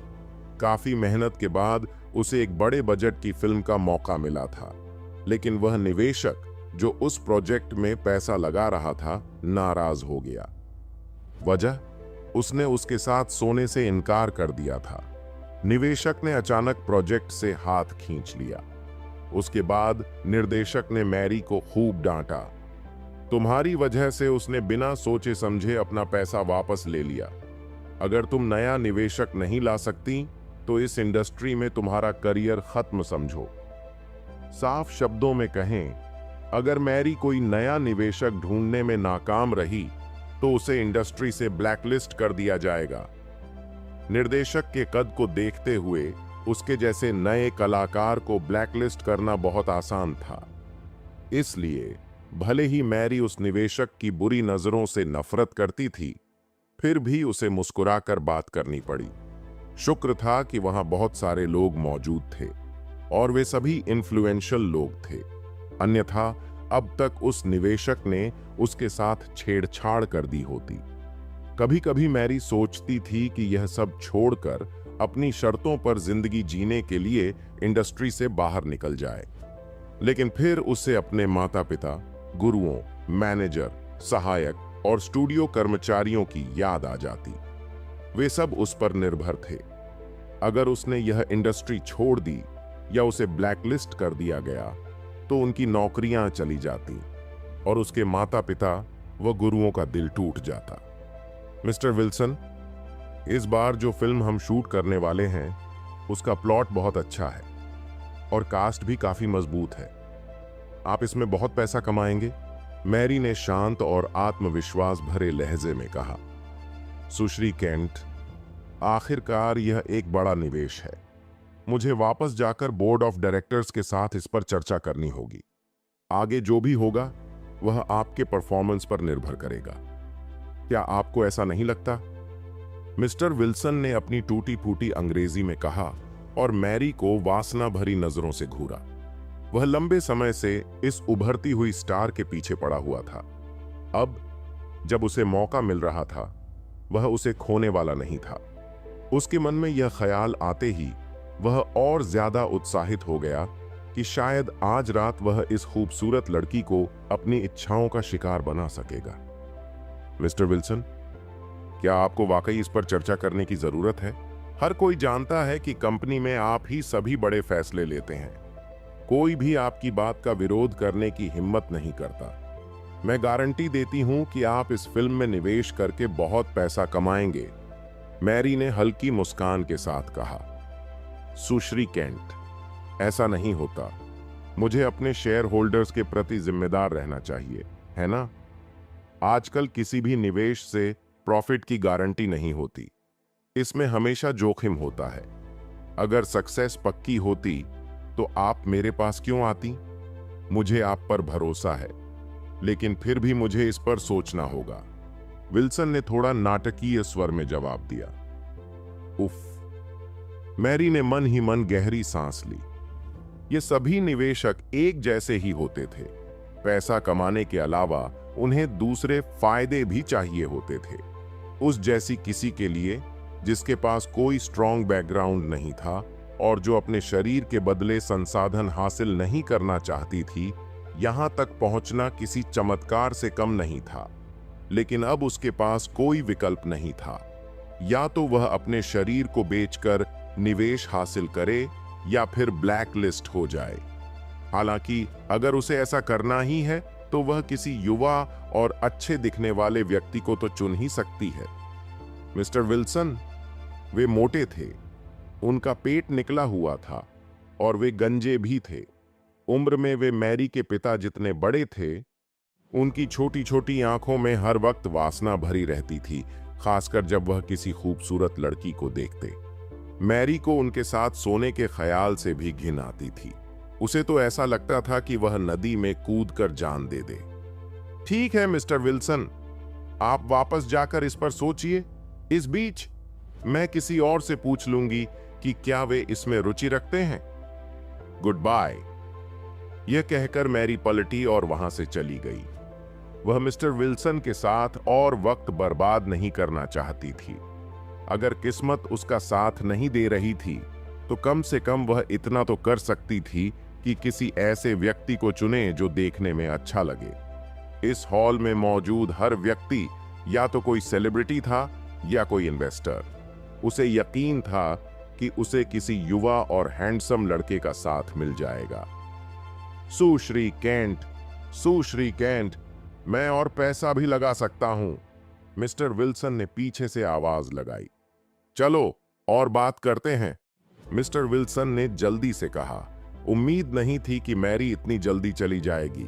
काफी मेहनत के बाद उसे एक बड़े बजट की फिल्म का मौका मिला था, लेकिन वह निवेशक जो उस प्रोजेक्ट में पैसा लगा रहा था, नाराज हो गया। वजह, उसने उसके साथ सोने से इनकार कर दिया था। निवेशक ने अचानक प्रोजेक्ट से हाथ खींच लिया। उसके बाद निर्देशक ने मैरी को खूब डांटा। तुम्हारी वजह से उसने बिना सोचे समझे अपना पैसा वापस ले लिया। अगर तुम नया निवेशक नहीं ला सकती तो इस इंडस्ट्री में तुम्हारा करियर खत्म समझो। साफ शब्दों में कहें, अगर मैरी कोई नया निवेशक ढूंढने में नाकाम रही तो उसे इंडस्ट्री से ब्लैकलिस्ट कर दिया जाएगा। निर्देशक के कद को देखते हुए उसके जैसे नए कलाकार को ब्लैकलिस्ट करना बहुत आसान था। इसलिए भले ही मैरी उस निवेशक की बुरी नजरों से नफरत करती थी, फिर भी उसे मुस्कुराकर बात करनी पड़ी। शुक्र था कि वहां बहुत सारे लोग मौजूद थे और वे सभी इन्फ्लुएंशियल लोग थे, अन्यथा अब तक उस निवेशक ने उसके साथ छेड़छाड़ कर दी होती। कभी कभी मैरी सोचती थी कि यह सब छोड़कर अपनी शर्तों पर जिंदगी जीने के लिए इंडस्ट्री से बाहर निकल जाए, लेकिन फिर उसे अपने माता पिता, गुरुओं, मैनेजर, सहायक और स्टूडियो कर्मचारियों की याद आ जाती। वे सब उस पर निर्भर थे। अगर उसने यह इंडस्ट्री छोड़ दी या उसे ब्लैकलिस्ट कर दिया गया तो उनकी नौकरियां चली जाती और उसके माता पिता व गुरुओं का दिल टूट जाता। मिस्टर विल्सन, इस बार जो फिल्म हम शूट करने वाले हैं उसका प्लॉट बहुत अच्छा है और कास्ट भी काफी मजबूत है। आप इसमें बहुत पैसा कमाएंगे, मैरी ने शांत और आत्मविश्वास भरे लहजे में कहा। सुश्री केंट, आखिरकार यह एक बड़ा निवेश है। मुझे वापस जाकर बोर्ड ऑफ डायरेक्टर्स के साथ इस पर चर्चा करनी होगी। आगे जो भी होगा वह आपके परफॉर्मेंस पर निर्भर करेगा। क्या आपको ऐसा नहीं लगता? मिस्टर विल्सन ने अपनी टूटी फूटी अंग्रेजी में कहा और मैरी को वासना भरी नजरों से घूरा। वह लंबे समय से इस उभरती हुई स्टार के पीछे पड़ा हुआ था। अब जब उसे मौका मिल रहा था, वह उसे खोने वाला नहीं था। उसके मन में यह ख्याल आते ही वह और ज्यादा उत्साहित हो गया कि शायद आज रात वह इस खूबसूरत लड़की को अपनी इच्छाओं का शिकार बना सकेगा। मिस्टर विल्सन, क्या आपको वाकई इस पर चर्चा करने की जरूरत है? हर कोई जानता है कि कंपनी में आप ही सभी बड़े फैसले लेते हैं। कोई भी आपकी बात का विरोध करने की हिम्मत नहीं करता। मैं गारंटी देती हूं कि आप इस फिल्म में निवेश करके बहुत पैसा कमाएंगे, मैरी ने हल्की मुस्कान के साथ कहा। सुश्री केंट, ऐसा नहीं होता। मुझे अपने शेयर होल्डर्स के प्रति जिम्मेदार रहना चाहिए, है ना? आजकल किसी भी निवेश से प्रॉफिट की गारंटी नहीं होती। इसमें हमेशा जोखिम होता है। अगर सक्सेस पक्की होती तो आप मेरे पास क्यों आती? मुझे आप पर भरोसा है, लेकिन फिर भी मुझे इस पर सोचना होगा, विल्सन ने थोड़ा नाटकीय स्वर में जवाब दिया। उफ, मैरी ने मन ही मन गहरी सांस ली। ये सभी निवेशक एक जैसे ही होते थे। पैसा कमाने के अलावा उन्हें दूसरे फायदे भी चाहिए होते थे। उस जैसी किसी के लिए जिसके पास कोई स्ट्रॉन्ग बैकग्राउंड नहीं था और जो अपने शरीर के बदले संसाधन हासिल नहीं करना चाहती थी, यहां तक पहुंचना किसी चमत्कार से कम नहीं था। लेकिन अब उसके पास कोई विकल्प नहीं था। या तो वह अपने शरीर को बेचकर निवेश हासिल करे या फिर ब्लैक लिस्ट हो जाए। हालांकि अगर उसे ऐसा करना ही है तो वह किसी युवा और अच्छे दिखने वाले व्यक्ति को तो चुन ही सकती है। मिस्टर विल्सन, वे मोटे थे, उनका पेट निकला हुआ था और वे गंजे भी थे। उम्र में वे मैरी के पिता जितने बड़े थे। उनकी छोटी छोटी आंखों में हर वक्त वासना भरी रहती थी, खासकर जब वह किसी खूबसूरत लड़की को देखते। मैरी को उनके साथ सोने के ख्याल से भी घिन आती थी। उसे तो ऐसा लगता था कि वह नदी में कूदकर जान दे दे। ठीक है मिस्टर विल्सन, आप वापस जाकर इस पर सोचिए। इस बीच मैं किसी और से पूछ लूंगी कि क्या वे इसमें रुचि रखते हैं। Goodbye. यह कहकर मैरी पलटी और वहां से चली गई। वह मिस्टर विल्सन के साथ और वक्त बर्बाद नहीं करना चाहती थी। अगर किस्मत उसका साथ नहीं दे रही थी तो कम से कम वह इतना तो कर सकती थी कि किसी ऐसे व्यक्ति को चुने जो देखने में अच्छा लगे। इस हॉल में मौजूद हर व्यक्ति या तो कोई सेलिब्रिटी था या कोई इन्वेस्टर। उसे यकीन था कि उसे किसी युवा और हैंडसम लड़के का साथ मिल जाएगा। सुश्री केंट, सुश्री केंट, मैं और पैसा भी लगा सकता हूं, मिस्टर विल्सन ने पीछे से आवाज लगाई। चलो और बात करते हैं, मिस्टर विल्सन ने जल्दी से कहा। उम्मीद नहीं थी कि मैरी इतनी जल्दी चली जाएगी।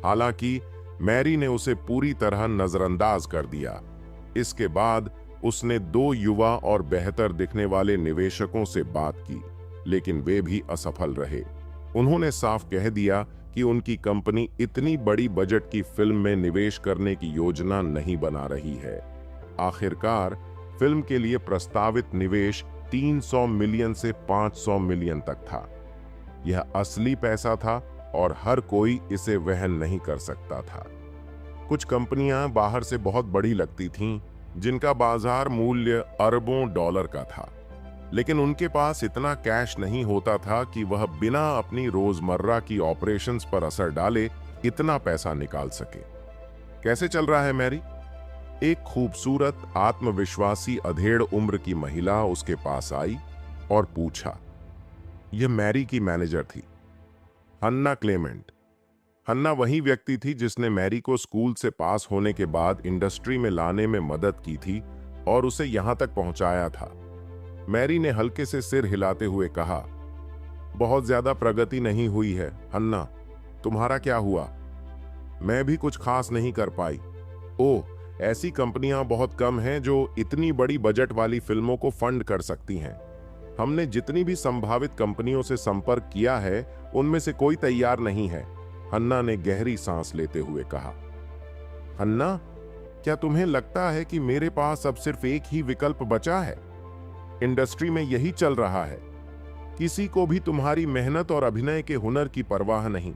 हालांकि मैरी ने उसे पूरी तरह नजरअंदाज कर दिया। इसके बाद उसने 2 युवा और बेहतर दिखने वाले निवेशकों से बात की, लेकिन वे भी असफल रहे। उन्होंने साफ कह दिया कि उनकी कंपनी इतनी बड़ी बजट की फिल्म में निवेश करने की योजना नहीं बना रही है। आखिरकार फिल्म के लिए प्रस्तावित निवेश 300 मिलियन से 500 मिलियन तक था। यह असली पैसा था और हर कोई इसे वहन नहीं कर सकता था। कुछ कंपनियां बाहर से बहुत बड़ी लगती थीं, जिनका बाजार मूल्य अरबों डॉलर का था, लेकिन उनके पास इतना कैश नहीं होता था कि वह बिना अपनी रोजमर्रा की ऑपरेशंस पर असर डाले इतना पैसा निकाल सके। कैसे चल रहा है मैरी? एक खूबसूरत आत्मविश्वासी अधेड़ उम्र की महिला उसके पास आई और पूछा। यह मैरी की मैनेजर थी, हन्ना क्लेमेंट। हन्ना वही व्यक्ति थी जिसने मैरी को स्कूल से पास होने के बाद इंडस्ट्री में लाने में मदद की थी और उसे यहां तक पहुंचाया था। मैरी ने हल्के से सिर हिलाते हुए कहा, बहुत ज्यादा प्रगति नहीं हुई है हन्ना, तुम्हारा क्या हुआ? मैं भी कुछ खास नहीं कर पाई। ओह, ऐसी कंपनियां बहुत कम हैं जो इतनी बड़ी बजट वाली फिल्मों को फंड कर सकती हैं। हमने जितनी भी संभावित कंपनियों से संपर्क किया है, उनमें से कोई तैयार नहीं है, हन्ना ने गहरी सांस लेते हुए कहा। हन्ना, क्या तुम्हें लगता है कि मेरे पास अब सिर्फ एक ही विकल्प बचा है? इंडस्ट्री में यही चल रहा है, किसी को भी तुम्हारी मेहनत और अभिनय के हुनर की परवाह नहीं।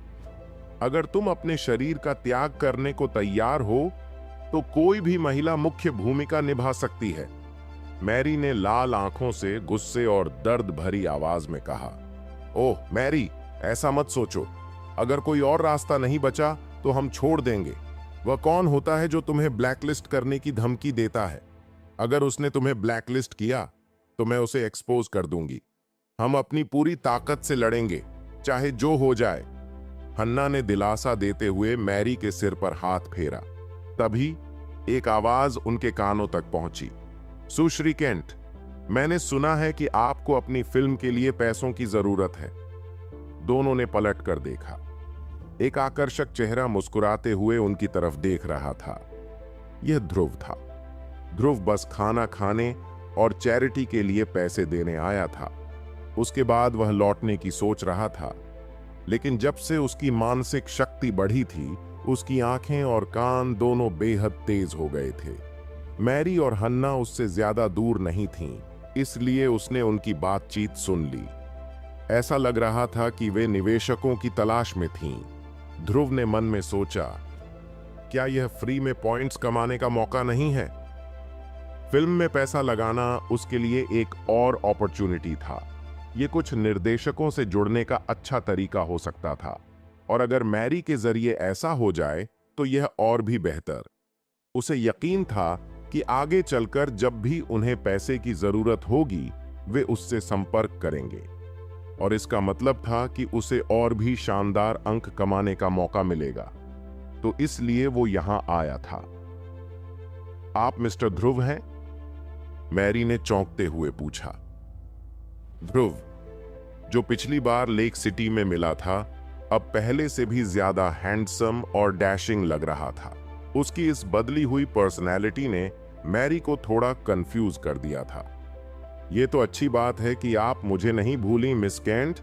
अगर तुम अपने शरीर का त्याग करने को तैयार हो तो कोई भी महिला मुख्य भूमिका निभा सकती है। मैरी ने लाल आंखों से गुस्से और दर्द भरी आवाज में कहा। ओह मैरी, ऐसा मत सोचो। अगर कोई और रास्ता नहीं बचा तो हम छोड़ देंगे। वह कौन होता है जो तुम्हें ब्लैकलिस्ट करने की धमकी देता है? अगर उसने तुम्हें ब्लैकलिस्ट किया तो मैं उसे एक्सपोज कर दूंगी। हम अपनी पूरी ताकत से लड़ेंगे, चाहे जो हो जाए। हन्ना ने दिलासा देते हुए मैरी के सिर पर हाथ फेरा। तभी एक आवाज उनके कानों तक पहुंची। सुश्री केंट, मैंने सुना है कि आपको अपनी फिल्म के लिए पैसों की जरूरत है। दोनों ने पलट कर देखा। एक आकर्षक चेहरा मुस्कुराते हुए उनकी तरफ देख रहा था। यह ध्रुव था। ध्रुव बस खाना खाने और चैरिटी के लिए पैसे देने आया था। उसके बाद वह लौटने की सोच रहा था, लेकिन जब से उसकी मानसिक शक्ति बढ़ी थी, उसकी आंखें और कान दोनों बेहद तेज हो गए थे। मैरी और हन्ना उससे ज्यादा दूर नहीं थीं, इसलिए उसने उनकी बातचीत सुन ली। ऐसा लग रहा था कि वे निवेशकों की तलाश में थीं। ध्रुव ने मन में सोचा, क्या यह फ्री में पॉइंट्स कमाने का मौका नहीं है? फिल्म में पैसा लगाना उसके लिए एक और अपॉर्चुनिटी था। ये कुछ निर्देशकों से जुड़ने का अच्छा तरीका हो सकता था, और अगर मैरी के जरिए ऐसा हो जाए तो यह और भी बेहतर। उसे यकीन था कि आगे चलकर जब भी उन्हें पैसे की जरूरत होगी, वे उससे संपर्क करेंगे, और इसका मतलब था कि उसे और भी शानदार अंक कमाने का मौका मिलेगा। तो इसलिए वो यहां आया था। आप मिस्टर ध्रुव हैं? मैरी ने चौंकते हुए पूछा। ध्रुव, जो पिछली बार लेक सिटी में मिला था, अब पहले से भी ज्यादा हैंडसम और डैशिंग लग रहा था। उसकी इस बदली हुई पर्सनैलिटी ने मैरी को थोड़ा कंफ्यूज कर दिया था। यह तो अच्छी बात है कि आप मुझे नहीं भूली मिस केंट,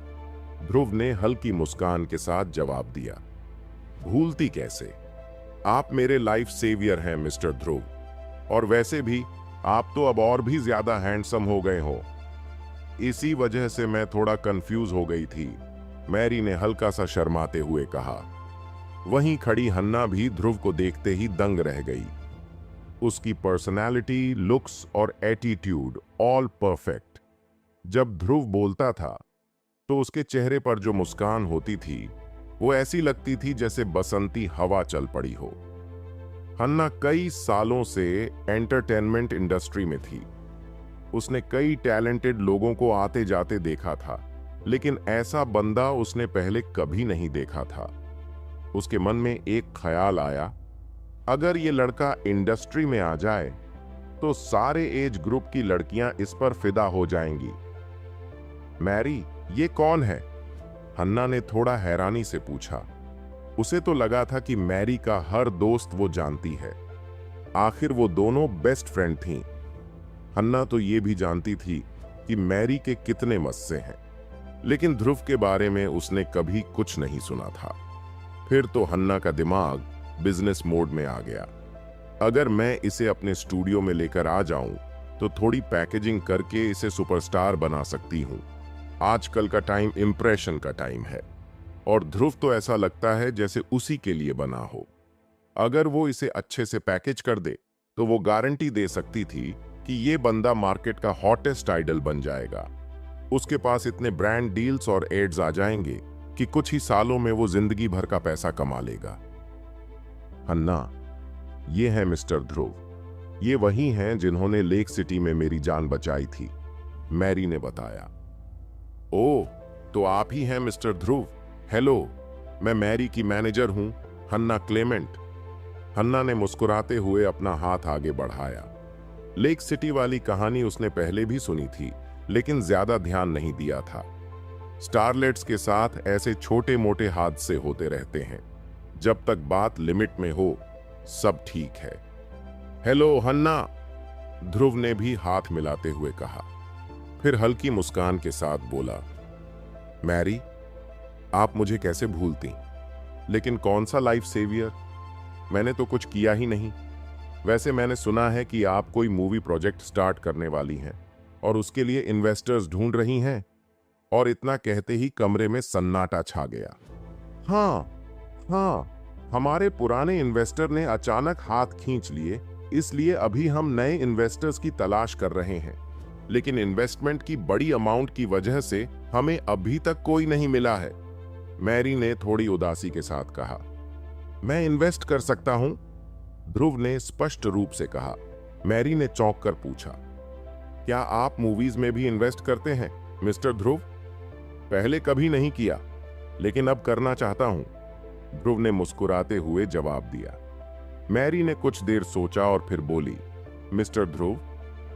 ध्रुव ने हल्की मुस्कान के साथ जवाब दिया। भूलती कैसे? आप मेरे लाइफ सेवियर हैं मिस्टर ध्रुव, और वैसे भी आप तो अब और भी ज्यादा हैंडसम हो गए हो। इसी वजह से मैं थोड़ा कंफ्यूज हो गई थी, मैरी ने हल्का सा शर्माते हुए कहा। वहीं खड़ी हन्ना भी ध्रुव को देखते ही दंग रह गई। उसकी पर्सनालिटी, लुक्स और एटीट्यूड ऑल परफेक्ट। जब ध्रुव बोलता था तो उसके चेहरे पर जो मुस्कान होती थी, वो ऐसी लगती थी जैसे बसंती हवा चल पड़ी हो। हन्ना कई सालों से एंटरटेनमेंट इंडस्ट्री में थी। उसने कई टैलेंटेड लोगों को आते जाते देखा था, लेकिन ऐसा बंदा उसने पहले कभी नहीं देखा था। उसके मन में एक ख्याल आया, अगर ये लड़का इंडस्ट्री में आ जाए तो सारे एज ग्रुप की लड़कियां इस पर फिदा हो जाएंगी। मैरी, ये कौन है? हन्ना ने थोड़ा हैरानी से पूछा। उसे तो लगा था कि मैरी का हर दोस्त वो जानती है। आखिर वो दोनों बेस्ट फ्रेंड थीं। हन्ना तो ये भी जानती थी कि मैरी के कितने मस्से हैं, लेकिन ध्रुव के बारे में उसने कभी कुछ नहीं सुना था। फिर तो हन्ना का दिमाग बिजनेस मोड में आ गया। अगर मैं इसे अपने स्टूडियो में लेकर आ जाऊं तो थोड़ी पैकेजिंग करके इसे सुपरस्टार बना सकती हूं। आजकल का टाइम इंप्रेशन का टाइम है, और ध्रुव तो ऐसा लगता है जैसे उसी के लिए बना हो। अगर वो इसे अच्छे से पैकेज कर दे तो वो गारंटी दे सकती थी कि ये बंदा मार्केट का हॉटेस्ट आइडल बन जाएगा। उसके पास इतने ब्रांड डील्स और एड्स आ जाएंगे कि कुछ ही सालों में वो जिंदगी भर का पैसा कमा लेगा। हन्ना, ये है मिस्टर ध्रुव। ये वही हैं जिन्होंने लेक सिटी में मेरी जान बचाई थी, मैरी ने बताया। ओह, तो आप ही हैं मिस्टर ध्रुव। हेलो, मैं मैरी की मैनेजर हूं, हन्ना क्लेमेंट। हन्ना ने मुस्कुराते हुए अपना हाथ आगे बढ़ाया। लेक सिटी वाली कहानी उसने पहले भी सुनी थी, लेकिन ज्यादा ध्यान नहीं दिया था। स्टारलेट्स के साथ ऐसे छोटे मोटे हादसे होते रहते हैं। जब तक बात लिमिट में हो, सब ठीक है। हेलो हन्ना, ध्रुव ने भी हाथ मिलाते हुए कहा। फिर हल्की मुस्कान के साथ बोला, मैरी, आप मुझे कैसे भूलती? लेकिन कौन सा लाइफ सेवियर? मैंने तो कुछ किया ही नहीं। वैसे मैंने सुना है कि आप कोई मूवी प्रोजेक्ट स्टार्ट करने वाली हैं और उसके लिए इन्वेस्टर्स ढूंढ रही हैं। और इतना कहते ही कमरे में सन्नाटा छा गया। हाँ, हमारे पुराने इन्वेस्टर ने अचानक हाथ खींच लिए, इसलिए अभी हम नए इन्वेस्टर्स की तलाश कर रहे हैं। लेकिन इन्वेस्टमेंट की बड़ी अमाउंट की वजह से हमें अभी तक कोई नहीं मिला है, मैरी ने थोड़ी उदासी के साथ कहा। मैं इन्वेस्ट कर सकता हूं, ध्रुव ने स्पष्ट रूप से कहा। मैरी ने चौंक कर पूछा, क्या आप मूवीज में भी इन्वेस्ट करते हैं मिस्टर ध्रुव? पहले कभी नहीं किया, लेकिन अब करना चाहता हूं, ध्रुव ने मुस्कुराते हुए जवाब दिया। मैरी ने कुछ देर सोचा और फिर बोली, मिस्टर ध्रुव,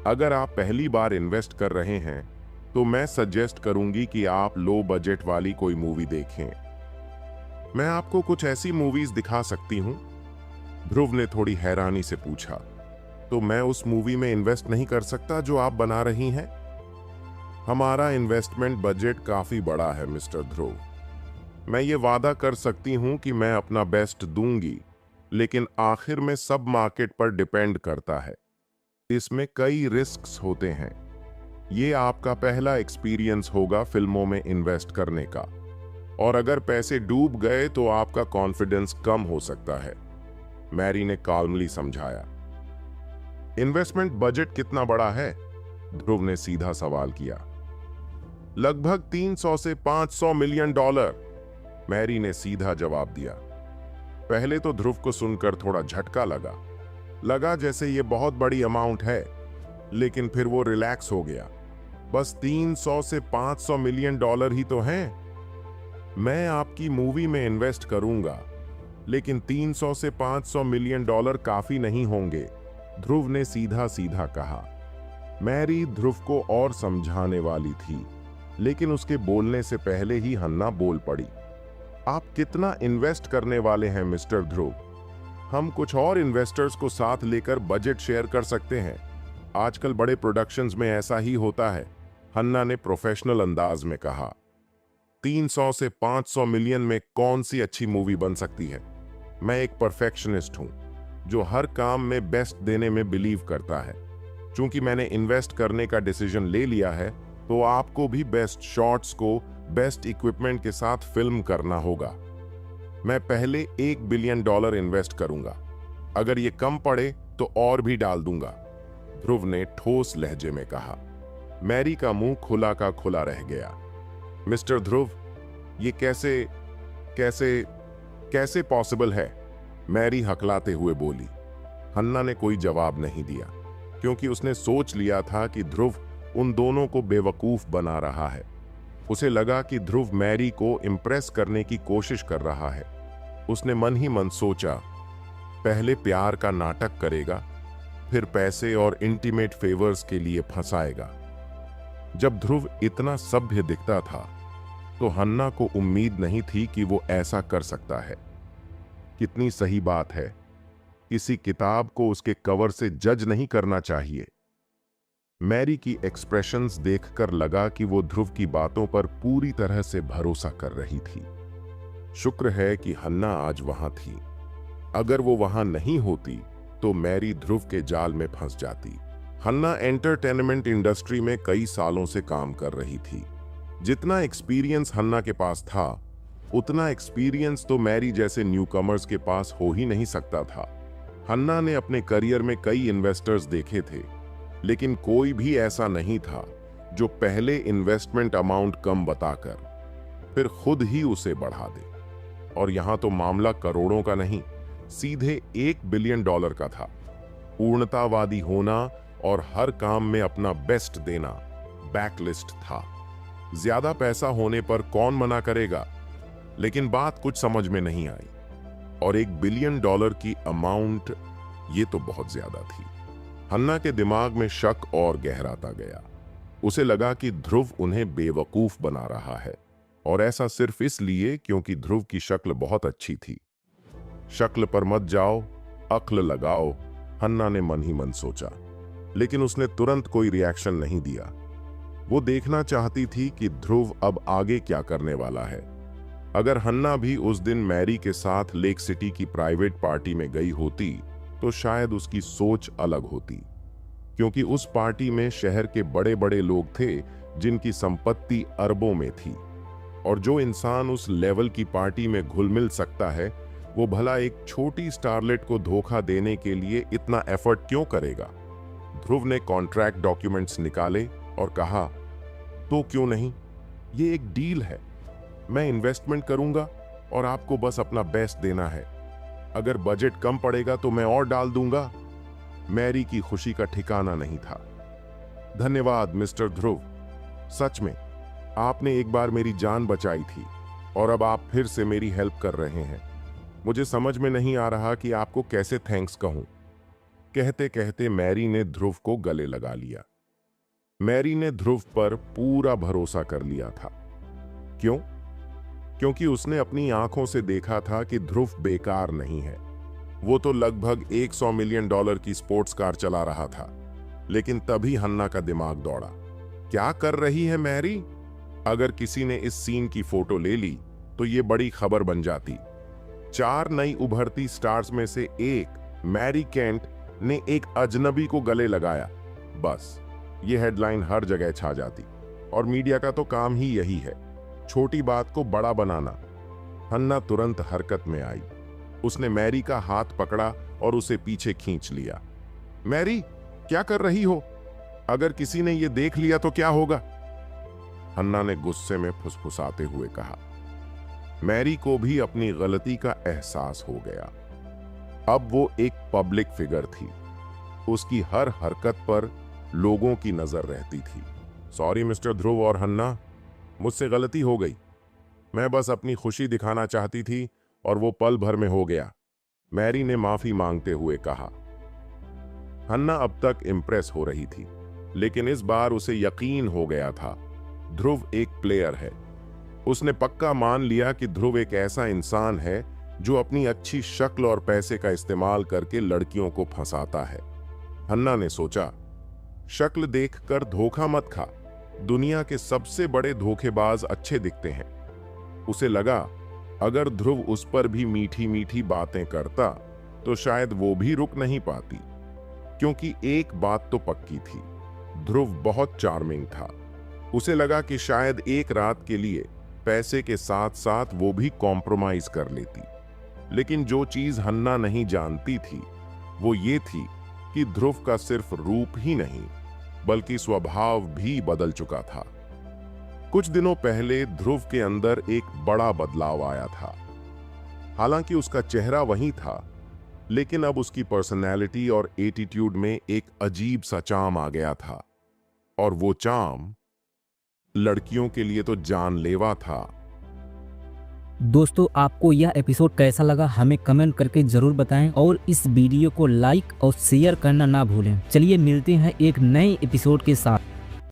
अगर आप पहली बार इन्वेस्ट कर रहे हैं तो मैं सजेस्ट करूंगी कि आप लो बजट वाली कोई मूवी देखें। मैं आपको कुछ ऐसी मूवीज दिखा सकती हूं, ध्रुव ने थोड़ी हैरानी से पूछा। तो मैं उस मूवी में इन्वेस्ट नहीं कर सकता जो आप बना रही हैं? हमारा इन्वेस्टमेंट बजट काफी बड़ा है मिस्टर ध्रुव। मैं ये वादा कर सकती हूं कि मैं अपना बेस्ट दूंगी, लेकिन आखिर में सब मार्केट पर डिपेंड करता है। इसमें कई रिस्क्स होते हैं। ये आपका पहला एक्सपीरियंस होगा फिल्मों में इन्वेस्ट करने का, और अगर पैसे डूब गए तो आपका कॉन्फिडेंस कम हो सकता है, मैरी ने काल्मली समझाया। इन्वेस्टमेंट बजट कितना बड़ा है? ध्रुव ने सीधा सवाल किया। लगभग 300 से 500 मिलियन डॉलर, मैरी ने सीधा जवाब दिया। पहले तो ध्रुव को सुनकर थोड़ा झटका लगा जैसे ये बहुत बड़ी अमाउंट है, लेकिन फिर वो रिलैक्स हो गया। बस 300 से 500 मिलियन डॉलर ही तो हैं। मैं आपकी मूवी में इन्वेस्ट करूंगा, लेकिन 300 से 500 मिलियन डॉलर काफी नहीं होंगे, ध्रुव ने सीधा सीधा कहा। मैरी ध्रुव को और समझाने वाली थी, लेकिन उसके बोलने से पहले ही हन्ना बोल पड़ी। आप कितना इन्वेस्ट करने वाले हैं मिस्टर ध्रुव? हम कुछ और इन्वेस्टर्स को साथ लेकर बजट शेयर कर सकते हैं। आजकल बड़े प्रोडक्शंस में ऐसा ही होता है, हन्ना ने प्रोफेशनल अंदाज में कहा। 300 से 500 मिलियन में कौन सी अच्छी मूवी बन सकती है? मैं एक परफेक्शनिस्ट हूं जो हर काम में बेस्ट देने में बिलीव करता है। चूंकि मैंने इन्वेस्ट करने का डिसीजन ले लिया है, तो आपको भी बेस्ट शॉट्स को बेस्ट इक्विपमेंट के साथ फिल्म करना होगा। मैं पहले $1 बिलियन इन्वेस्ट करूंगा। अगर ये कम पड़े तो और भी डाल दूंगा, ध्रुव ने ठोस लहजे में कहा। मैरी का मुंह खुला का खुला रह गया। मिस्टर ध्रुव, ये कैसे पॉसिबल है? मैरी हकलाते हुए बोली। हन्ना ने कोई जवाब नहीं दिया, क्योंकि उसने सोच लिया था कि ध्रुव उन दोनों को बेवकूफ बना रहा है। उसे लगा कि ध्रुव मैरी को इम्प्रेस करने की कोशिश कर रहा है। उसने मन ही मन सोचा, पहले प्यार का नाटक करेगा, फिर पैसे और इंटीमेट फेवर्स के लिए फंसाएगा। जब ध्रुव इतना सभ्य दिखता था, तो हन्ना को उम्मीद नहीं थी कि वो ऐसा कर सकता है। कितनी सही बात है, किसी किताब को उसके कवर से जज नहीं करना चाहिए। मैरी की एक्सप्रेशंस देखकर लगा कि वो ध्रुव की बातों पर पूरी तरह से भरोसा कर रही थी। शुक्र है कि हन्ना आज वहां थी। अगर वो वहां नहीं होती तो मैरी ध्रुव के जाल में फंस जाती। हन्ना एंटरटेनमेंट इंडस्ट्री में कई सालों से काम कर रही थी। जितना एक्सपीरियंस हन्ना के पास था, उतना एक्सपीरियंस तो मैरी जैसे न्यूकमर्स के पास हो ही नहीं सकता था। हन्ना ने अपने करियर में कई इन्वेस्टर्स देखे थे, लेकिन कोई भी ऐसा नहीं था जो पहले इन्वेस्टमेंट अमाउंट कम बताकर फिर खुद ही उसे बढ़ा दे। और यहां तो मामला करोड़ों का नहीं, सीधे $1 बिलियन का था। पूर्णतावादी होना और हर काम में अपना बेस्ट देना बैकलिस्ट था। ज्यादा पैसा होने पर कौन मना करेगा? लेकिन बात कुछ समझ में नहीं आई। और $1 बिलियन की अमाउंट, ये तो बहुत ज्यादा थी। हन्ना के दिमाग में शक और गहराता गया। उसे लगा कि ध्रुव उन्हें बेवकूफ बना रहा है, और ऐसा सिर्फ इसलिए क्योंकि ध्रुव की शक्ल बहुत अच्छी थी। शक्ल पर मत जाओ, अक्ल लगाओ, हन्ना ने मन ही मन सोचा। लेकिन उसने तुरंत कोई रिएक्शन नहीं दिया। वो देखना चाहती थी कि ध्रुव अब आगे क्या करने वाला है। अगर हन्ना भी उस दिन मैरी के साथ लेक सिटी की प्राइवेट पार्टी में गई होती तो शायद उसकी सोच अलग होती, क्योंकि उस पार्टी में शहर के बड़े बड़े लोग थे जिनकी संपत्ति अरबों में थी। और जो इंसान उस लेवल की पार्टी में घुल मिल सकता है, वो भला एक छोटी स्टारलेट को धोखा देने के लिए इतना एफर्ट क्यों करेगा? ध्रुव ने कॉन्ट्रैक्ट डॉक्यूमेंट्स निकाले और कहा, तो क्यों नहीं, ये एक डील है। मैं इन्वेस्टमेंट करूंगा और आपको बस अपना बेस्ट देना है। अगर बजट कम पड़ेगा तो मैं और डाल दूंगा। मैरी की खुशी का ठिकाना नहीं था। धन्यवाद मिस्टर ध्रुव, सच में आपने एक बार मेरी जान बचाई थी और अब आप फिर से मेरी हेल्प कर रहे हैं। मुझे समझ में नहीं आ रहा कि आपको कैसे थैंक्स कहूं। कहते कहते मैरी ने ध्रुव को गले लगा लिया। मैरी ने ध्रुव पर पूरा भरोसा कर लिया था। क्यों? क्योंकि उसने अपनी आंखों से देखा था कि ध्रुव बेकार नहीं है। वो तो लगभग $100 मिलियन की स्पोर्ट्स कार चला रहा था। लेकिन तभी हन्ना का दिमाग दौड़ा। क्या कर रही है मैरी? अगर किसी ने इस सीन की फोटो ले ली तो ये बड़ी खबर बन जाती। 4 नई उभरती स्टार्स में से एक मैरी केंट ने एक अजनबी को गले लगाया। बस ये हेडलाइन हर जगह छा जाती। और मीडिया का तो काम ही यही है, छोटी बात को बड़ा बनाना। हन्ना तुरंत हरकत में आई। उसने मैरी का हाथ पकड़ा और उसे पीछे खींच लिया। मैरी, क्या कर रही हो? अगर किसी ने ये देख लिया तो क्या होगा? हन्ना ने गुस्से में फुसफुसाते हुए कहा। मैरी को भी अपनी गलती का एहसास हो गया। अब वो एक पब्लिक फिगर थी। उसकी हर हरकत पर लोगों की नजर रहती थी। सॉरी मिस्टर ध्रुव और हन्ना, मुझसे गलती हो गई। मैं बस अपनी खुशी दिखाना चाहती थी और वो पल भर में हो गया, मैरी ने माफी मांगते हुए कहा। हन्ना अब तक इंप्रेस हो रही थी, लेकिन इस बार उसे यकीन हो गया था ध्रुव एक प्लेयर है। उसने पक्का मान लिया कि ध्रुव एक ऐसा इंसान है जो अपनी अच्छी शक्ल और पैसे का इस्तेमाल करके लड़कियों को फंसाता है। हन्ना ने सोचा, शक्ल देखकर धोखा मत खा। दुनिया के सबसे बड़े धोखेबाज अच्छे दिखते हैं। उसे लगा अगर ध्रुव उस पर भी मीठी मीठी बातें करता तो शायद वो भी रुक नहीं पाती, क्योंकि एक बात तो पक्की थी, ध्रुव बहुत चार्मिंग था। उसे लगा कि शायद एक रात के लिए पैसे के साथ साथ वो भी कॉम्प्रोमाइज कर लेती। लेकिन जो चीज हन्ना नहीं जानती थी वो ये थी कि ध्रुव का सिर्फ रूप ही नहीं बल्कि स्वभाव भी बदल चुका था। कुछ दिनों पहले ध्रुव के अंदर एक बड़ा बदलाव आया था। हालांकि उसका चेहरा वही था, लेकिन अब उसकी पर्सनैलिटी और एटीट्यूड में एक अजीब सा चार्म आ गया था। और वो चार्म लड़कियों के लिए तो जानलेवा था। दोस्तों, आपको यह एपिसोड कैसा लगा हमें कमेंट करके जरूर बताएं और इस वीडियो को लाइक और शेयर करना ना भूलें। चलिए मिलते हैं एक नए एपिसोड के साथ।